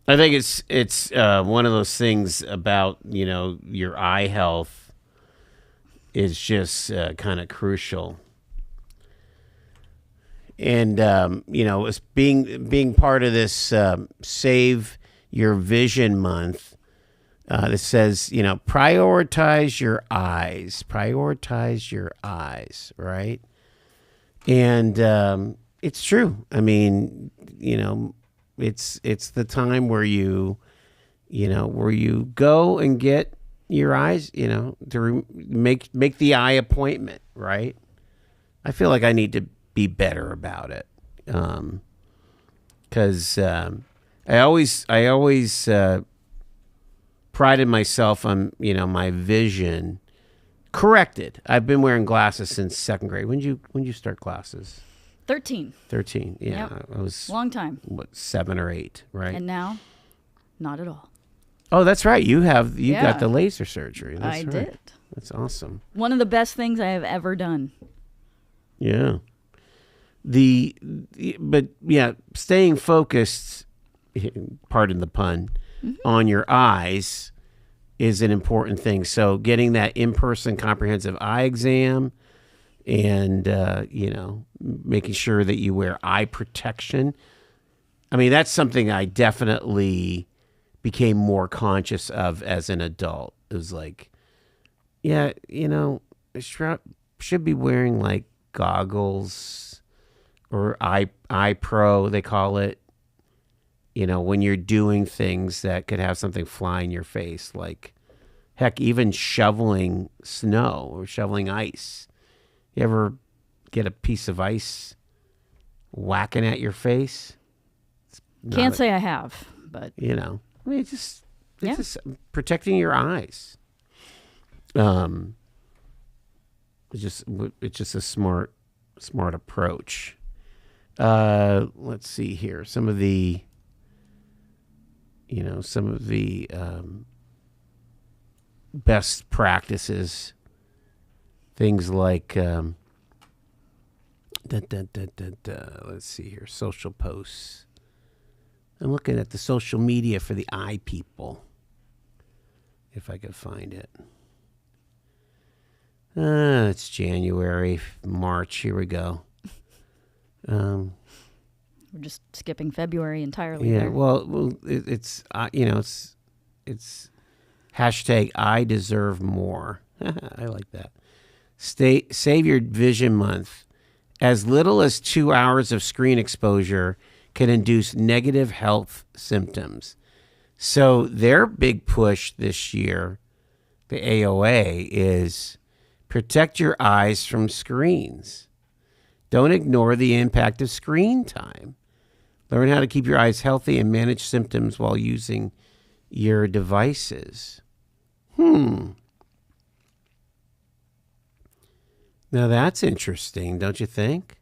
I think it's one of those things about, your eye health is just kind of crucial. And, it's being part of this Save Your Vision Month that says, prioritize your eyes, right? And it's true. I mean, it's the time where you go and get your eyes, to make the eye appointment, right? I feel like I need to be better about it, because I always prided myself on my vision. Corrected. I've been wearing glasses since second grade. When did you start glasses? 13. 13. Yeah, Yep. I was Long time. 7 or 8, right? And now, not at all. Oh, that's right. You got Yeah. the laser surgery. That's I right. did. That's awesome. One of the best things I have ever done. Yeah. But staying focused, pardon the pun, on your eyes is an important thing. So getting that in-person comprehensive eye exam and, making sure that you wear eye protection. I mean, that's something I definitely became more conscious of as an adult. It was like, I should be wearing like goggles or eye pro, they call it, when you're doing things that could have something fly in your face, like, heck, even shoveling snow or shoveling ice. You ever get a piece of ice whacking at your face? Can't say I have, but I mean, it's just protecting your eyes. It's just a smart approach. Let's see here. Some of the best practices, things like let's see here, social posts. I'm looking at the social media for the eye people, if I could find it. It's January, March. Here we go. we're just skipping February entirely. Yeah, there. well, it's hashtag I deserve more. I like that. Save Your Vision Month. As little as 2 hours of screen exposure can induce negative health symptoms. So their big push this year, the AOA, is protect your eyes from screens. Don't ignore the impact of screen time. Learn how to keep your eyes healthy and manage symptoms while using your devices. Now that's interesting, don't you think?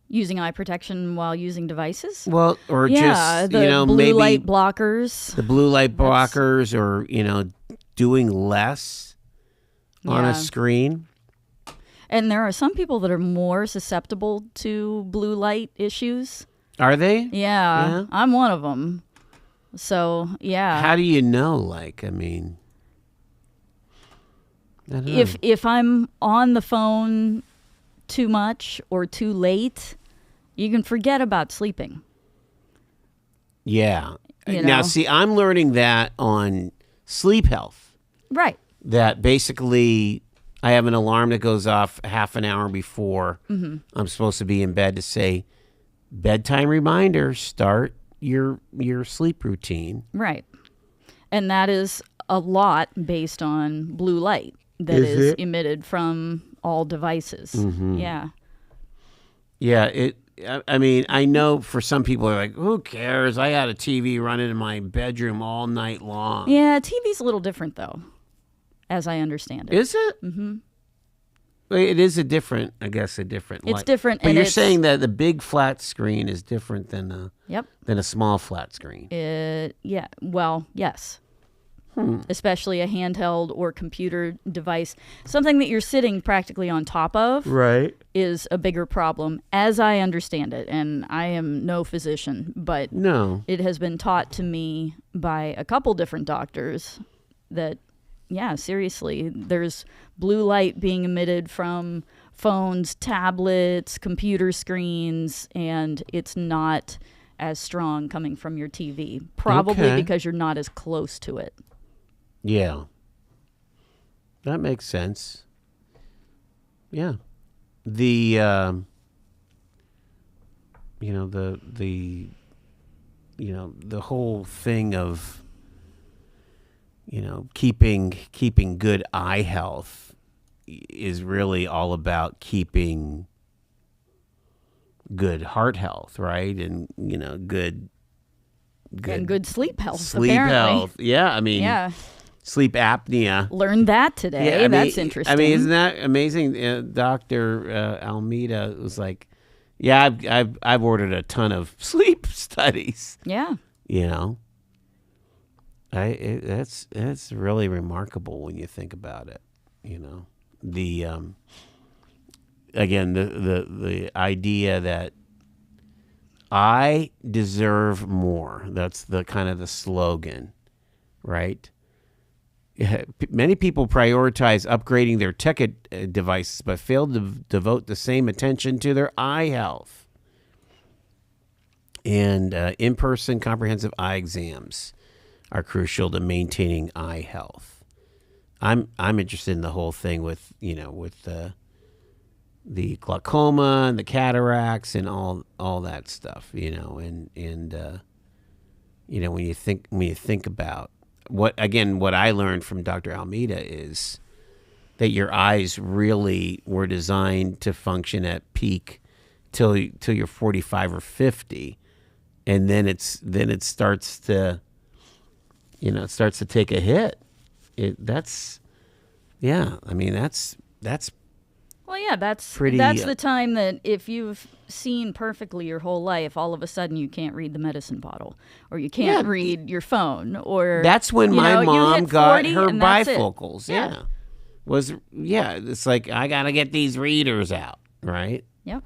Using eye protection while using devices? Well, or just, the blue maybe light blockers. the blue light blockers, or, doing less on a screen. And there are some people that are more susceptible to blue light issues. Are they? Yeah. I'm one of them. So, yeah. How do you know? Like, I mean, I don't know. If I'm on the phone too much or too late, you can forget about sleeping. Yeah. You Now, know? see, I'm learning that on sleep health. Right. That basically I have an alarm that goes off half an hour before I'm supposed to be in bed to say, bedtime reminder, start your sleep routine. Right. And that is a lot based on blue light that Is is it? emitted from all devices. Yeah. Yeah, I mean, I know for some people are like, who cares? I had a TV running in my bedroom all night long. Yeah, TV's a little different, though, as I understand it. Is it? Mm-hmm. It is a different It's light. different, But and you're it's- saying that the big flat screen is different than Yep. a small flat screen. Yeah. Well, yes. especially a handheld or computer device. Something that you're sitting practically on top of Right. is a bigger problem, as I understand it. And I am no physician, but No. it has been taught to me by a couple different doctors that, yeah, seriously, there's blue light being emitted from phones, tablets, computer screens, and it's not as strong coming from your TV. Probably Okay. because you're not as close to it. Yeah. That makes sense. Yeah. The the whole thing of keeping good eye health is really all about keeping good heart health, right? And good And good sleep health, sleep apparently. health. Yeah, I mean, Yeah. sleep apnea. Learned that today. Yeah, That's interesting. I mean, isn't that amazing? Dr. Almeida was like, "Yeah, I've ordered a ton of sleep studies." Yeah. That's really remarkable when you think about it. The again the idea that I deserve more. That's the kind of the slogan, right? Many people prioritize upgrading their tech devices, but fail to devote the same attention to their eye health. And in-person comprehensive eye exams are crucial to maintaining eye health. I'm interested in the whole thing with the glaucoma and the cataracts and all that stuff. When you think about what I learned from Dr. Almeida is that your eyes really were designed to function at peak till you're 45 or 50, and then it starts to take a hit. That's Well, yeah, that's pretty, the time that if you've seen perfectly your whole life, all of a sudden you can't read the medicine bottle, or you can't read your phone, or that's when my you mom hit got 40 her and that's it. bifocals. It's like, I gotta get these readers out, right? Yep.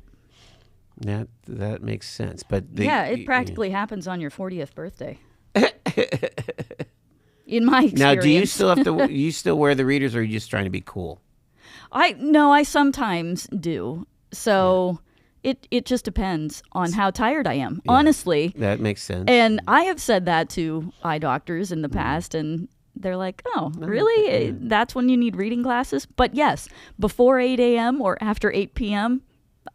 That makes sense. But It practically happens on your 40th birthday. In my experience. Now, do you still have to? You still wear the readers, or are you just trying to be cool? I sometimes do. So it just depends on how tired I am, honestly. That makes sense. And I have said that to eye doctors in the past, and they're like, "Oh, really? That's when you need reading glasses?" But yes, before 8 a.m. or after 8 p.m.,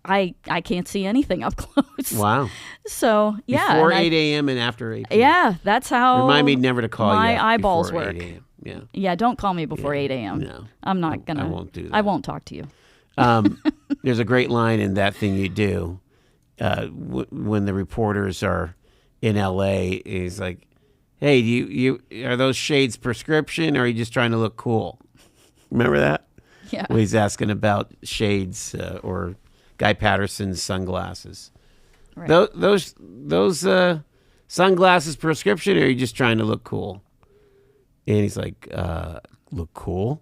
I can't see anything up close. Wow. So yeah, Before 8 a.m. and after 8 p.m. Yeah, that's how. Remind me never to call you. My eyeballs before work. 8 a.m. Yeah. Yeah, don't call me before 8 a.m. No, I'm not gonna. I won't do that. I won't talk to you. There's a great line in That Thing You Do when the reporters are in L.A. He's like, "Hey, do you are those shades prescription, or are you just trying to look cool?" Remember that? Yeah. Well, he's asking about shades or Guy Patterson's sunglasses. Right. Those sunglasses prescription, or are you just trying to look cool? And he's like, look cool?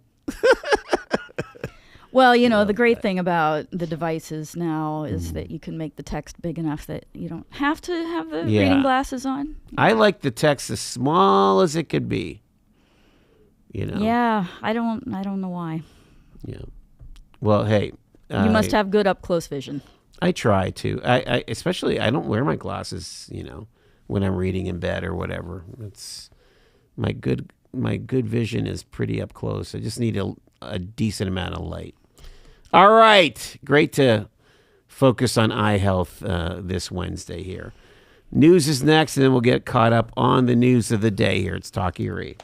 Well, the great thing about the devices now is that you can make the text big enough that you don't have to have the reading glasses on. I like the text as small as it could be. Yeah, I don't know why. Yeah. Well, hey. You must have good up close vision. I try to. I especially, I don't wear my glasses, when I'm reading in bed or whatever. It's my good vision is pretty up close. I just need a decent amount of light. All right. Great to focus on eye health this Wednesday here. News is next, and then we'll get caught up on the news of the day here. It's Talk Erie.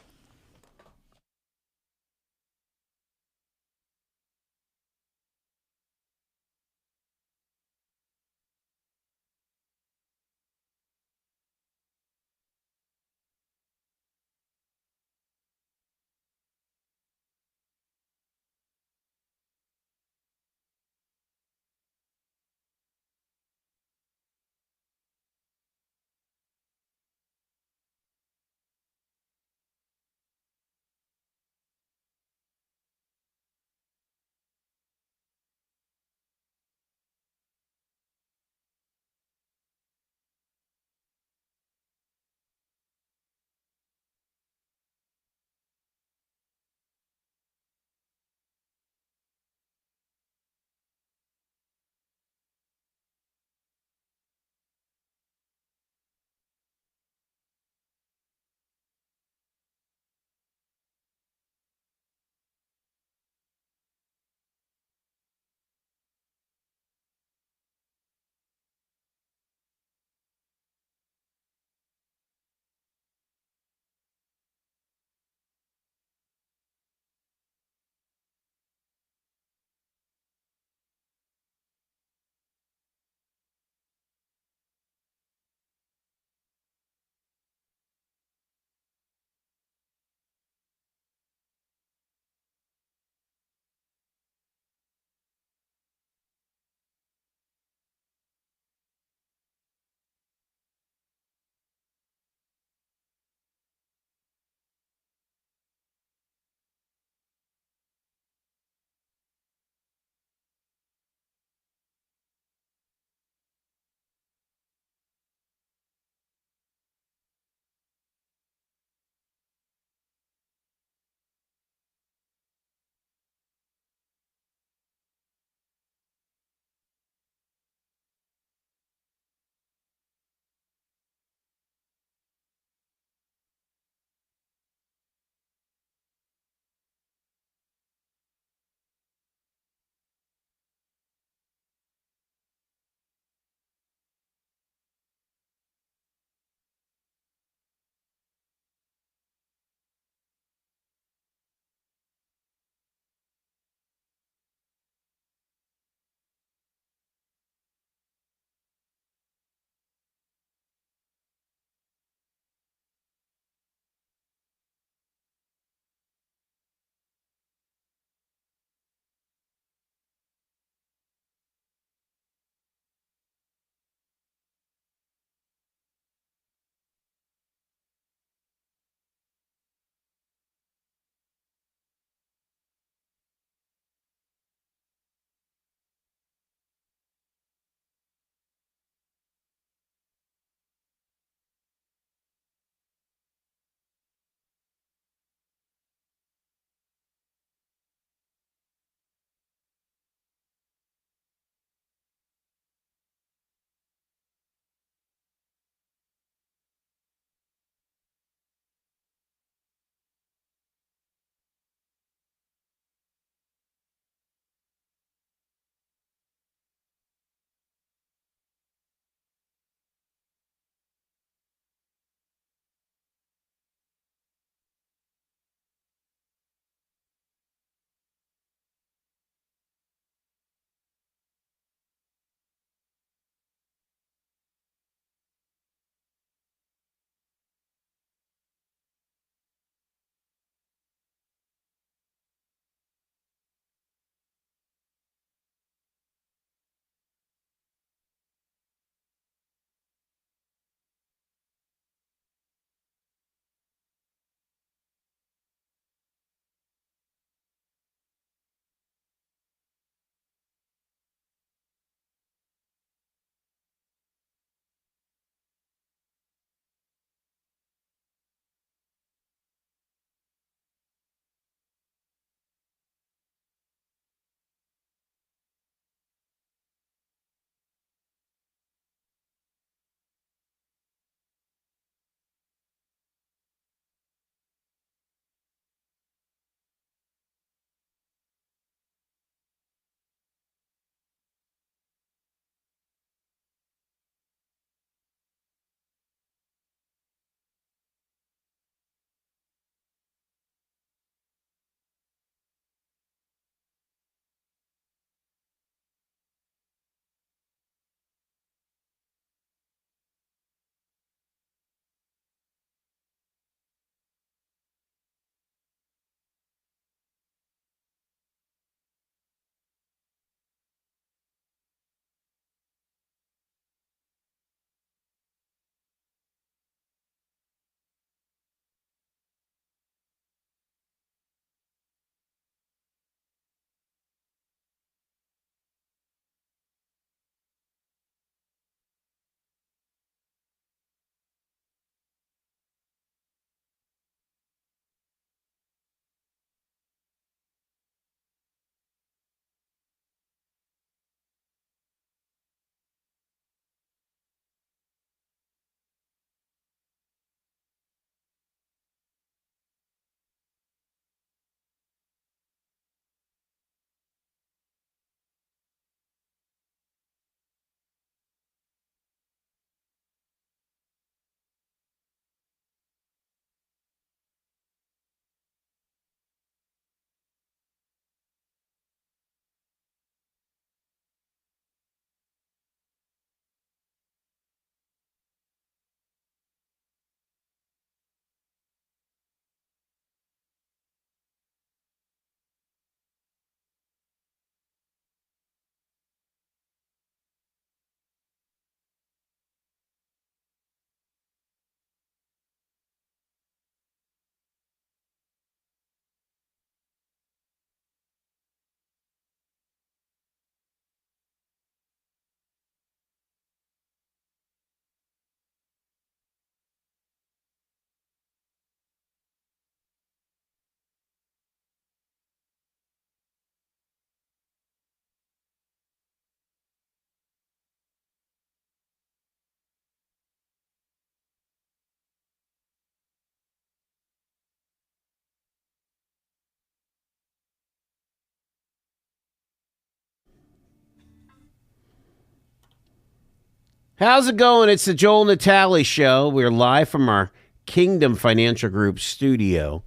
How's it going? It's the Joel Natale Show. We're live from our Kingdom Financial Group studio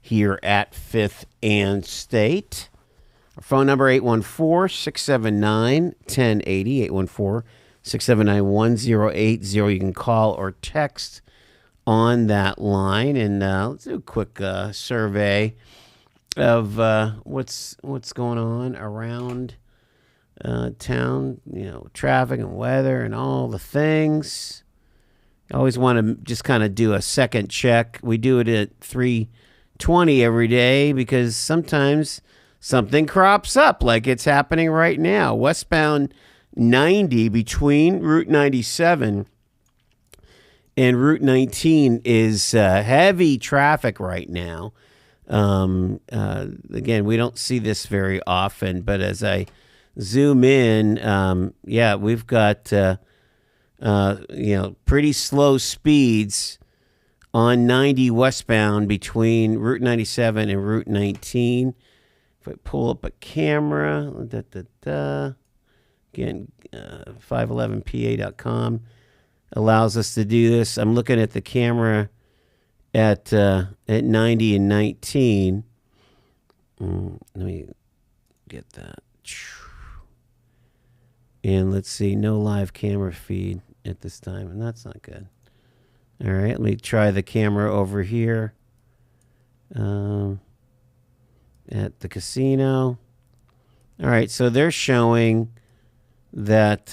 here at 5th and State. Our phone number, 814-679-1080, 814-679-1080. You can call or text on that line. And let's do a quick survey of what's going on around town, traffic and weather and all the things. I always want to just kind of do a second check. We do it at 3:20 every day because sometimes something crops up like it's happening right now. Westbound 90 between Route 97 and Route 19 is heavy traffic right now. Again, we don't see this very often, but as I zoom in, we've got pretty slow speeds on 90 westbound between Route 97 and Route 19. If I pull up a camera, again, 511pa.com allows us to do this. I'm looking at the camera at 90 and 19. Let me get that. And let's see, no live camera feed at this time, and that's not good. All right, let me try the camera over here at the casino. All right, so they're showing that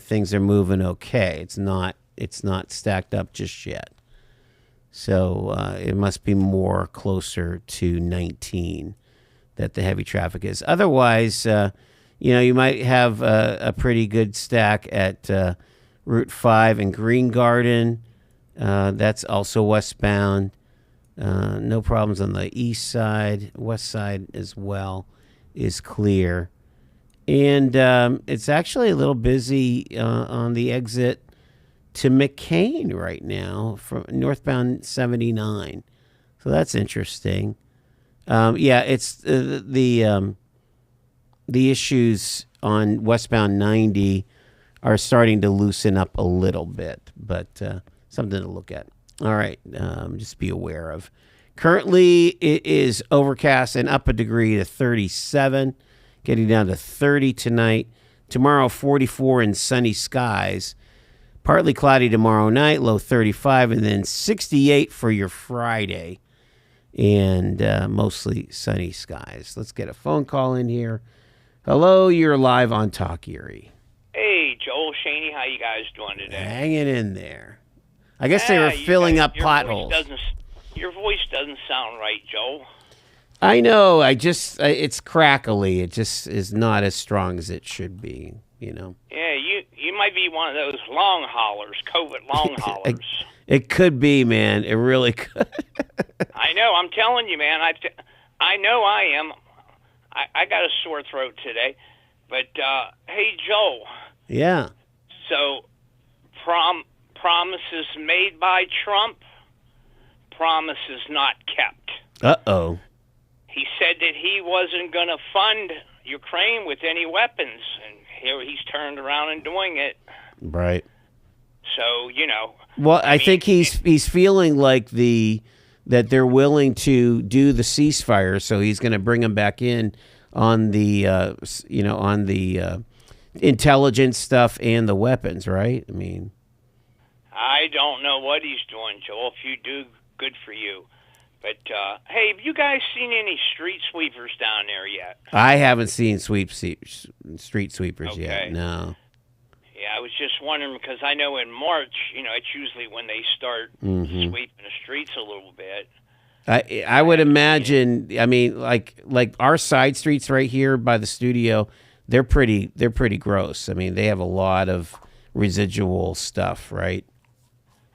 things are moving okay. It's not stacked up just yet. So it must be more closer to 19 that the heavy traffic is. Otherwise, you might have a pretty good stack at Route 5 and Green Garden. That's also westbound. No problems on the east side. West side as well is clear. And it's actually a little busy on the exit to McCain right now from northbound 79. So that's interesting. It's the issues on westbound 90 are starting to loosen up a little bit, but something to look at. All right, just be aware of. Currently, it is overcast and up a degree to 37, getting down to 30 tonight. Tomorrow, 44 and sunny skies. Partly cloudy tomorrow night, low 35, and then 68 for your Friday. And mostly sunny skies. Let's get a phone call in here. Hello, you're live on Talk Erie. Hey, Joel, Shaney, how you guys doing today? Hanging in there. I guess they were filling up potholes. Your voice doesn't sound right, Joel. I know. It's crackly. It just is not as strong as it should be, Yeah, you might be one of those long haulers, COVID long haulers. It could be, man. It really could. I know. I'm telling you, man. I know I am. I got a sore throat today. But, hey, Joel. Yeah. So, promises made by Trump, promises not kept. Uh-oh. He said that he wasn't going to fund Ukraine with any weapons, and here he's turned around and doing it. Right. So, Well, I think he's feeling like that they're willing to do the ceasefire, so he's going to bring them back in on the intelligence stuff and the weapons, right? I mean, I don't know what he's doing, Joel. If you do, good for you. But, hey, have you guys seen any street sweepers down there yet? I haven't seen street sweepers yet, no. Yeah, I was just wondering because I know in March, it's usually when they start sweeping the streets a little bit. I would imagine. I mean, like our side streets right here by the studio, they're pretty gross. I mean, they have a lot of residual stuff, right?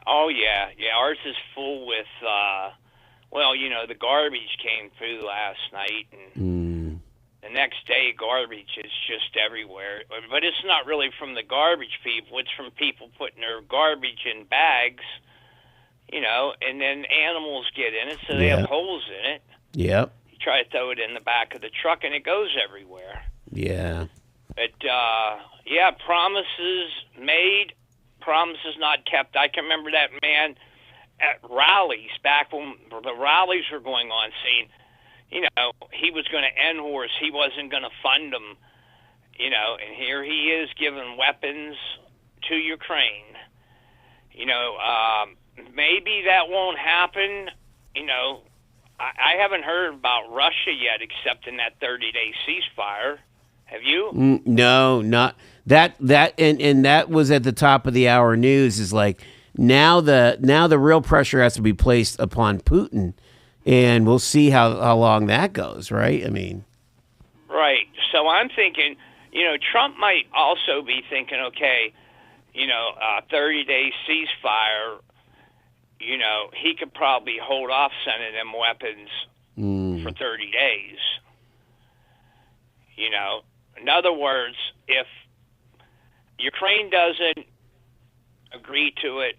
Oh yeah. Ours is full with. The garbage came through last night, and the next day, garbage is just everywhere. But it's not really from the garbage people; it's from people putting their garbage in bags. And then animals get in it, so they have holes in it. Yep. You try to throw it in the back of the truck, and it goes everywhere. Yeah. But, Yeah, promises made, promises not kept. I can remember that man at rallies back when the rallies were going on, saying, he was going to end wars. He wasn't going to fund them, and here he is giving weapons to Ukraine. Maybe that won't happen. I haven't heard about Russia yet, except in that 30-day ceasefire. Have you? No, not that. And that was at the top of the hour news. Is like now the real pressure has to be placed upon Putin, and we'll see how long that goes. Right? I mean, right. So I'm thinking, Trump might also be thinking, okay, 30-day ceasefire. He could probably hold off sending them weapons for 30 days. In other words, if Ukraine doesn't agree to it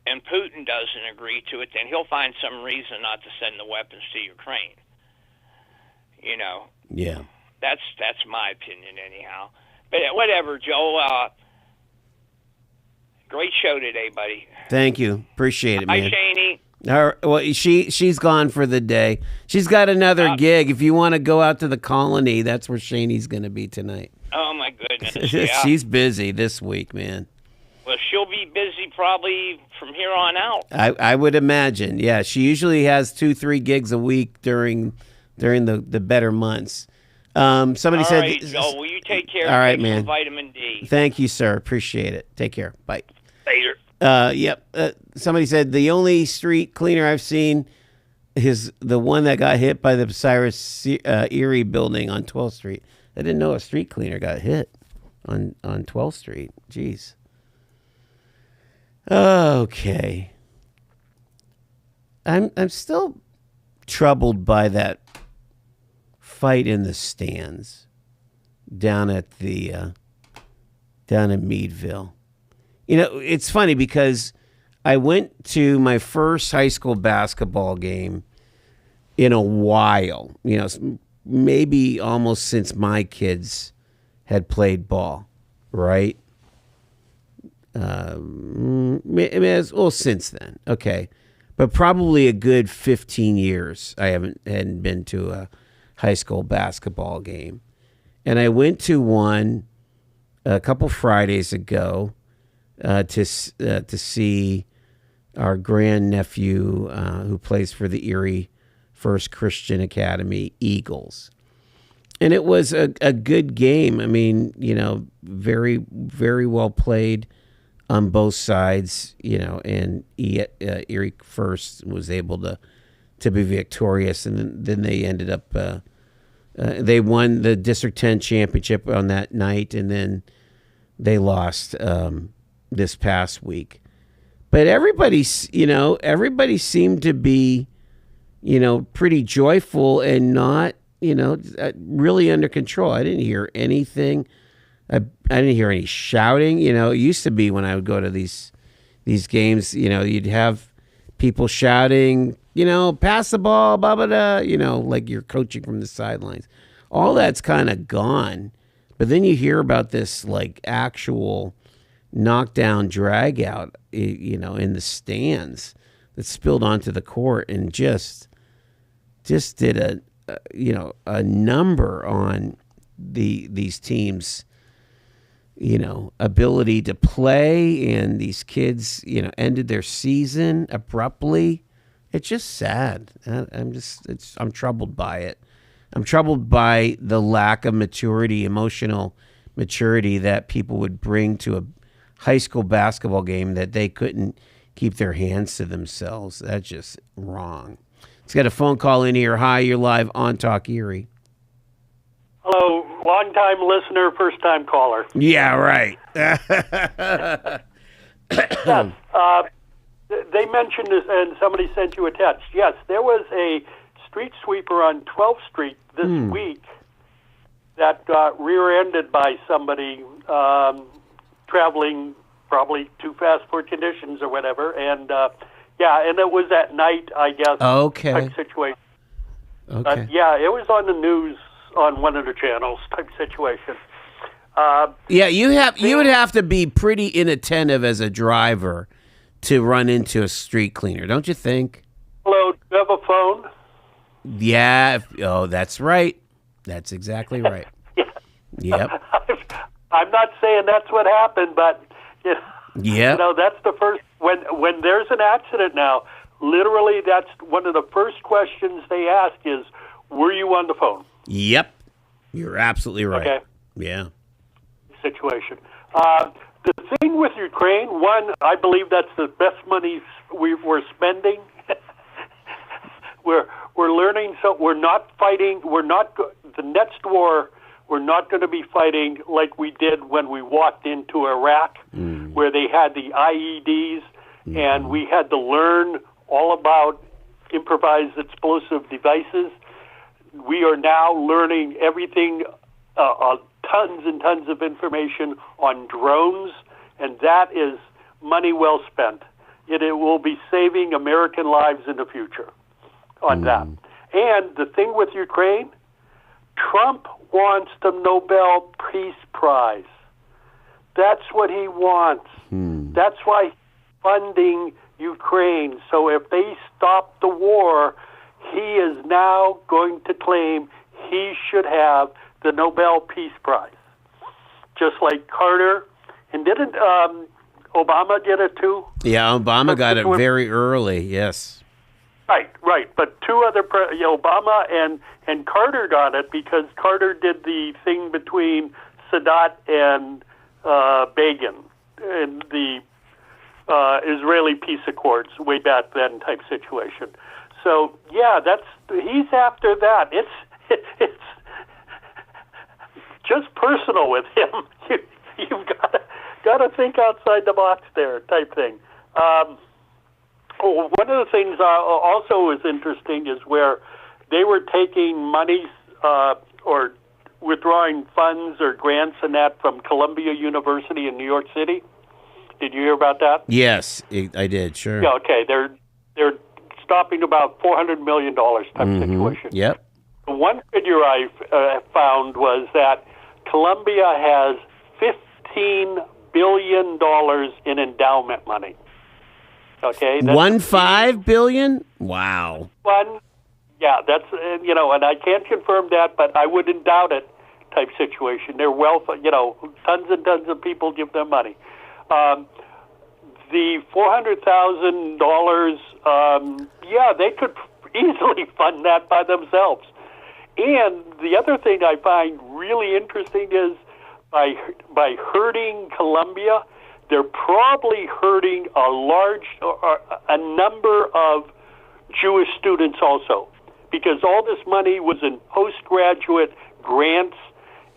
and Putin doesn't agree to it, then he'll find some reason not to send the weapons to Ukraine. Yeah. That's my opinion, anyhow. But whatever, Joe. Great show today, buddy. Thank you. Appreciate it, man. Hi, Shaney. Well, she's gone for the day. She's got another gig. If you want to go out to the Colony, that's where Shaney's going to be tonight. Oh my goodness! Yeah. She's busy this week, man. Well, she'll be busy probably from here on out. I would imagine. Yeah, she usually has 2-3 gigs a week during the better months. Somebody said. All right, Joe. Will you take care? All right, Take man. some vitamin D. Thank you, sir. Appreciate it. Take care. Bye. Later. Yep. Somebody said the only street cleaner I've seen is the one that got hit by the Cyrus Erie building on 12th Street. I didn't know a street cleaner got hit on 12th Street. Jeez. Okay. I'm still troubled by that fight in the stands down at down in Meadville. It's funny because I went to my first high school basketball game in a while, maybe almost since my kids had played ball, right? Since then, okay. But probably a good 15 years I hadn't been to a high school basketball game. And I went to one a couple Fridays ago to see our grandnephew who plays for the Erie First Christian Academy Eagles. And it was a good game. I mean, very, very well played on both sides, and Erie First was able to be victorious. And then they ended up, they won the District 10 championship on that night, and then they lost this past week. But everybody seemed to be, pretty joyful and not, really under control. I didn't hear anything. I didn't hear any shouting. It used to be when I would go to these games, you'd have people shouting, pass the ball, blah, blah, blah, like you're coaching from the sidelines. All that's kind of gone. But then you hear about this like actual knockdown drag out, in the stands that spilled onto the court and just did a number on these teams, ability to play, and these kids, ended their season abruptly. It's just sad. I'm troubled by it. I'm troubled by the lack of maturity, emotional maturity that people would bring to a high school basketball game that they couldn't keep their hands to themselves. That's just wrong. Let's get a phone call in here. Hi, you're live on Talk Erie. Hello, long-time listener, first-time caller. Yeah, right. Yes, they mentioned this, and somebody sent you a text. Yes, there was a street sweeper on 12th Street this week that got rear-ended by somebody traveling probably too fast for conditions or whatever. And, and it was at night, I guess, type situation. Okay. It was on the news on one of the channels type situation. Yeah, you would have to be pretty inattentive as a driver to run into a street cleaner, don't you think? Hello, do you have a phone? Yeah. Oh, that's right. That's exactly right. Yeah. Yep. I'm not saying that's what happened, but you Yep. know, that's the first when there's an accident now. Literally, that's one of the first questions they ask is, "Were you on the phone?" Yep. You're absolutely right. Okay. Yeah. Situation. The thing with Ukraine, one, I believe that's the best money we're spending. we're learning, so we're not fighting. The next war. We're not going to be fighting like we did when we walked into Iraq, where they had the IEDs, and we had to learn all about improvised explosive devices. We are now learning everything, tons and tons of information on drones, and that is money well spent. It will be saving American lives in the future on that. And the thing with Ukraine, Trump wants the Nobel Peace Prize. That's what he wants. That's why he's funding Ukraine. So if they stop the war, he is now going to claim he should have the Nobel Peace Prize. Just like Carter, and didn't Obama get it too? Yeah, Obama got it very early, yes. Right. But two other, Obama and Carter got it because Carter did the thing between Sadat and Begin in the Israeli peace accords way back then type situation. So yeah, he's after that. It's just personal with him. You've got to think outside the box there type thing. One of the things also is interesting is where they were taking monies or withdrawing funds or grants and that from Columbia University in New York City. Did you hear about that? Yes, I did, sure. Yeah, okay. They're stopping about $400 million type situation. Yep. The one figure I found was that Columbia has $15 billion in endowment money. Okay, that's $15 billion? Wow. Yeah, that's and I can't confirm that, but I wouldn't doubt it. Type situation. They're tons and tons of people give them money. The $400,000, they could easily fund that by themselves. And the other thing I find really interesting is by hurting Columbia, they're probably hurting a number of Jewish students also, because all this money was in postgraduate grants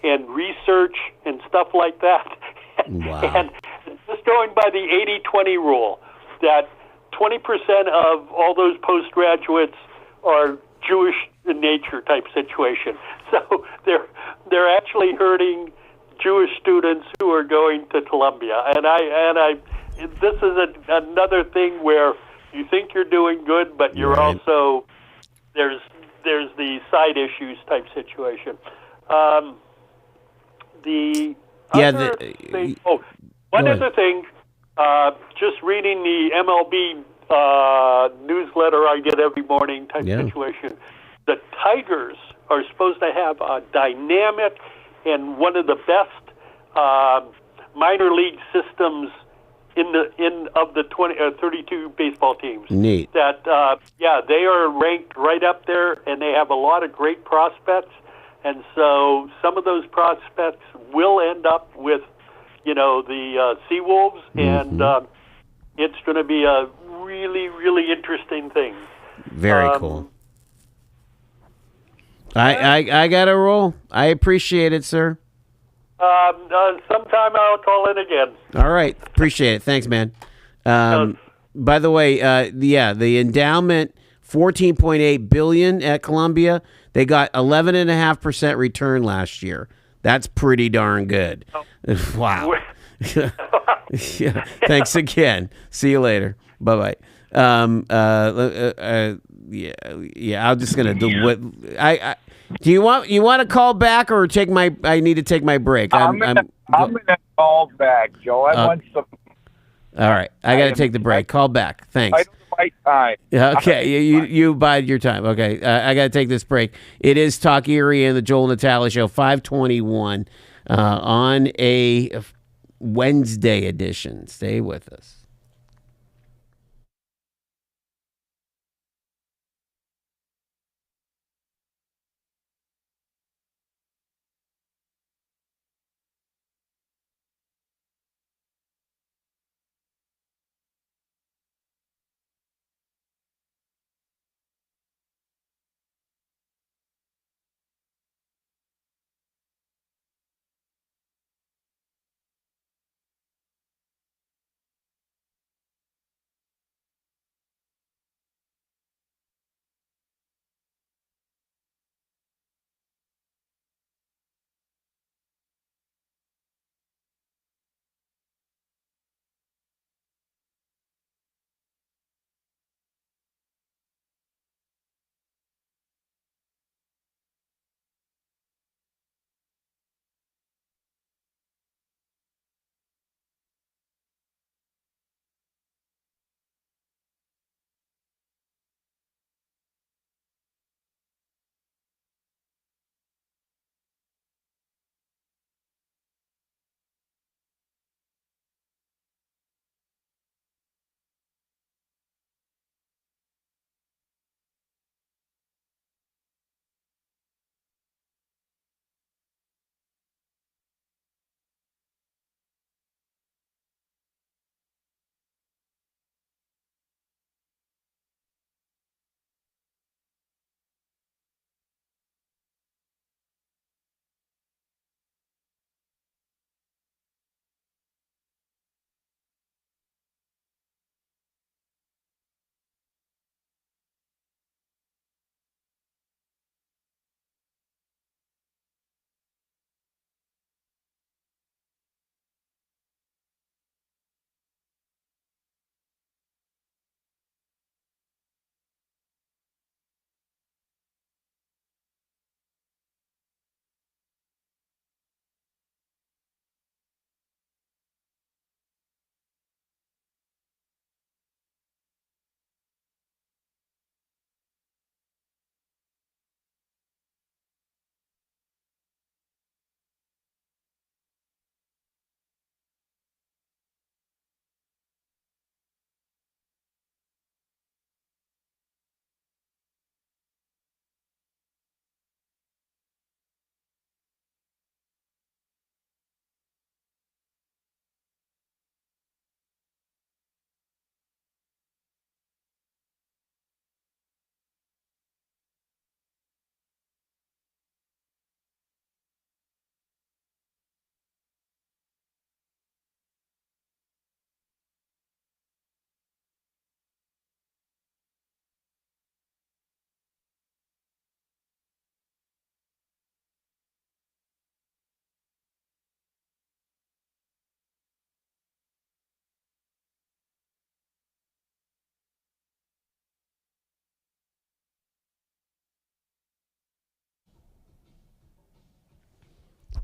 and research and stuff like that. Wow. And just going by the 80-20 rule, that 20% of all those postgraduates are Jewish in nature type situation. So they're actually hurting Jewish students who are going to Columbia. And this is another thing where you think you're doing good, but you're right. also there's the side issues type situation. One other thing, just reading the MLB newsletter I get every morning type situation. The Tigers are supposed to have a dynamic and one of the best minor league systems of the 32 baseball teams. Neat. That they are ranked right up there, and they have a lot of great prospects. And so some of those prospects will end up with, the Seawolves, and it's going to be a really, really interesting thing. Very cool. I got to roll. I appreciate it, sir. Sometime I'll call in again. All right. Appreciate it. Thanks, man. By the way, the endowment, $14.8 billion at Columbia. They got 11.5% return last year. That's pretty darn good. Wow. Yeah. Thanks again. See you later. Bye-bye. I'm just gonna do what I do. You want to call back or take my? I need to take my break. I'm gonna call back, Joe. I want some. All right, I got to take the break. Call back. Thanks. I don't my time. Okay, you bide your time. Okay, I got to take this break. It is Talk Erie and the Joel Natale Show, 521 on a Wednesday edition. Stay with us.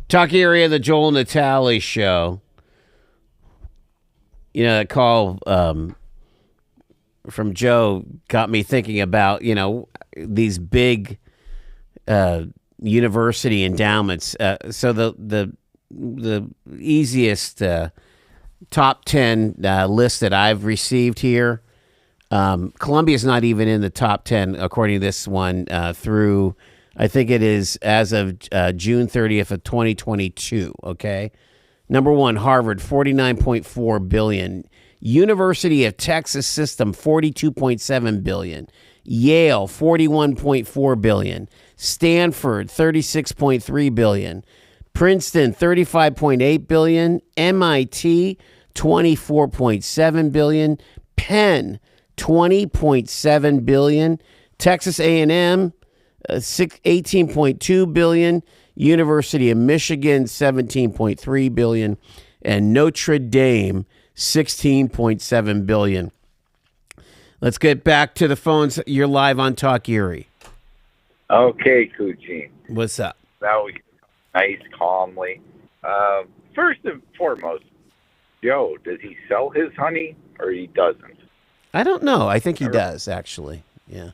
Talk Area, the Joel Natale Show. You know, that call from Joe got me thinking about, these big university endowments. So the easiest top 10 list that I've received here, Columbia's not even in the top 10, according to this one, through... I think it is as of June 30th of 2022, okay? Number 1, Harvard, $49.4 billion. University of Texas System, $42.7 billion. Yale, $41.4 billion. Stanford, $36.3 billion. Princeton, $35.8 billion. MIT, $24.7 billion. Penn, $20.7 billion. Texas A&M, $18.2 billion, University of Michigan, $17.3 billion, and Notre Dame, $16.7 billion. Let's get back to the phones. You're live on Talk Erie. Okay, Coochie. What's up? That was nice, calmly. First and foremost, Joe, does he sell his honey or he doesn't? I don't know. I think he does, actually. Yeah.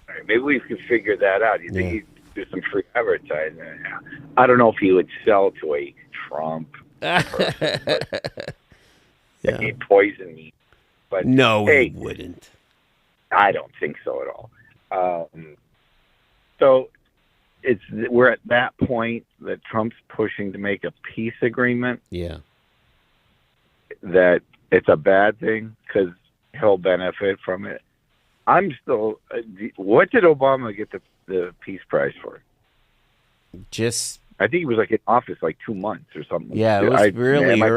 All right, maybe we could figure that out. You think he'd do some free advertising? I don't know if he would sell to a Trump person, but he'd poison me. But No, hey, he wouldn't. I don't think so at all. So we're at that point that Trump's pushing to make a peace agreement. Yeah. That it's a bad thing because he'll benefit from it. I'm still. What did Obama get the Peace Prize for? I think he was like in office like 2 months or something. Yeah, it was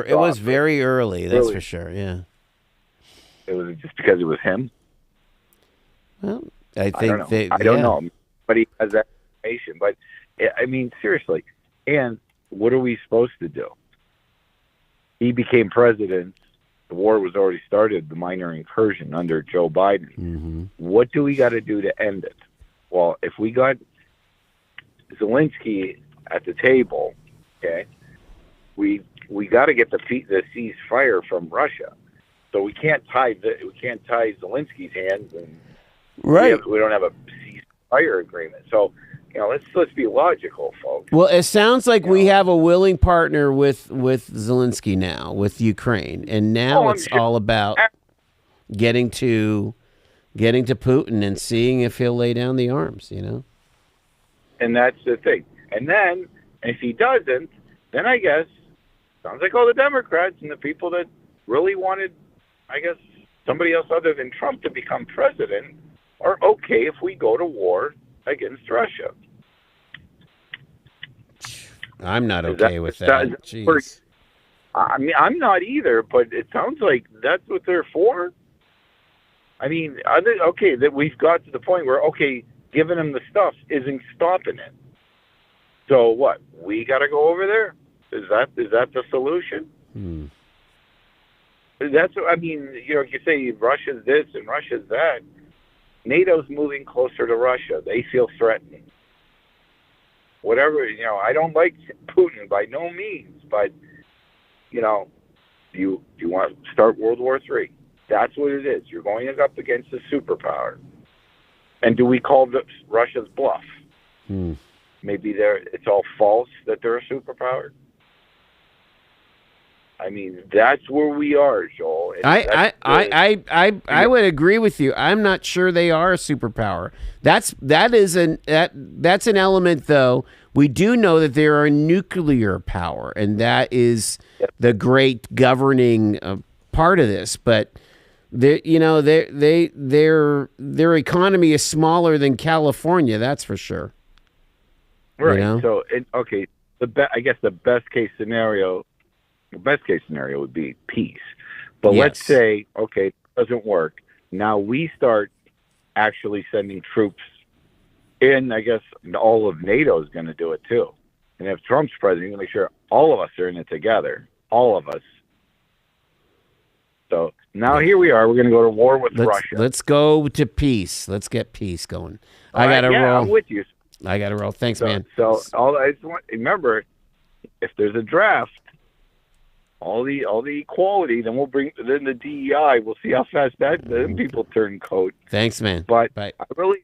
it was very early. That's really, for sure. Yeah. It was just because it was him. Well, I don't know, but he has that information. But I mean, seriously, and what are we supposed to do? He became president. The war was already started, the minor incursion under Joe Biden. Mm-hmm. What do we got to do to end it? Well, if we got Zelensky at the table, okay, we got to get the ceasefire from Russia. So we can't tie Zelensky's hands, and right. we don't have a ceasefire agreement. So let's be logical, folks. Well, it sounds like we have a willing partner with Zelensky now, with Ukraine, and now it's all about getting to Putin and seeing if he'll lay down the arms. And that's the thing. And then if he doesn't, then I guess sounds like all the Democrats and the people that really wanted, I guess, somebody else other than Trump to become president are okay if we go to war against Russia. I'm not okay with that. Jeez. I mean, I'm not either, but it sounds like that's what they're for. I mean, that we've got to the point where, giving them the stuff isn't stopping it. So what? We got to go over there? Is that the solution? That's, I mean, you say Russia's this and Russia's that. NATO's moving closer to Russia. They feel threatened. Whatever, I don't like Putin by no means, but, do you want to start World War III? That's what it is. You're going up against a superpower. And do we call Russia's bluff? Maybe it's all false that they're a superpower? I mean, that's where we are, Joel. I would agree with you. I'm not sure they are a superpower. That's an element, though. We do know that they're a nuclear power, and that is the great governing part of this. But their economy is smaller than California. That's for sure. Right. So, I guess the best case scenario would be peace. But let's say, it doesn't work. Now we start actually sending troops in. I guess all of NATO is going to do it too. And if Trump's president, make sure all of us are in it together. All of us. So now here we are. We're going to go to war with Russia. Let's go to peace. Let's get peace going. I got to roll. I'm with you. I got to roll. Thanks, man. So I just remember, if there's a draft, all the equality, then the DEI. We'll see how fast them people turn coat. Thanks, man. But bye. I really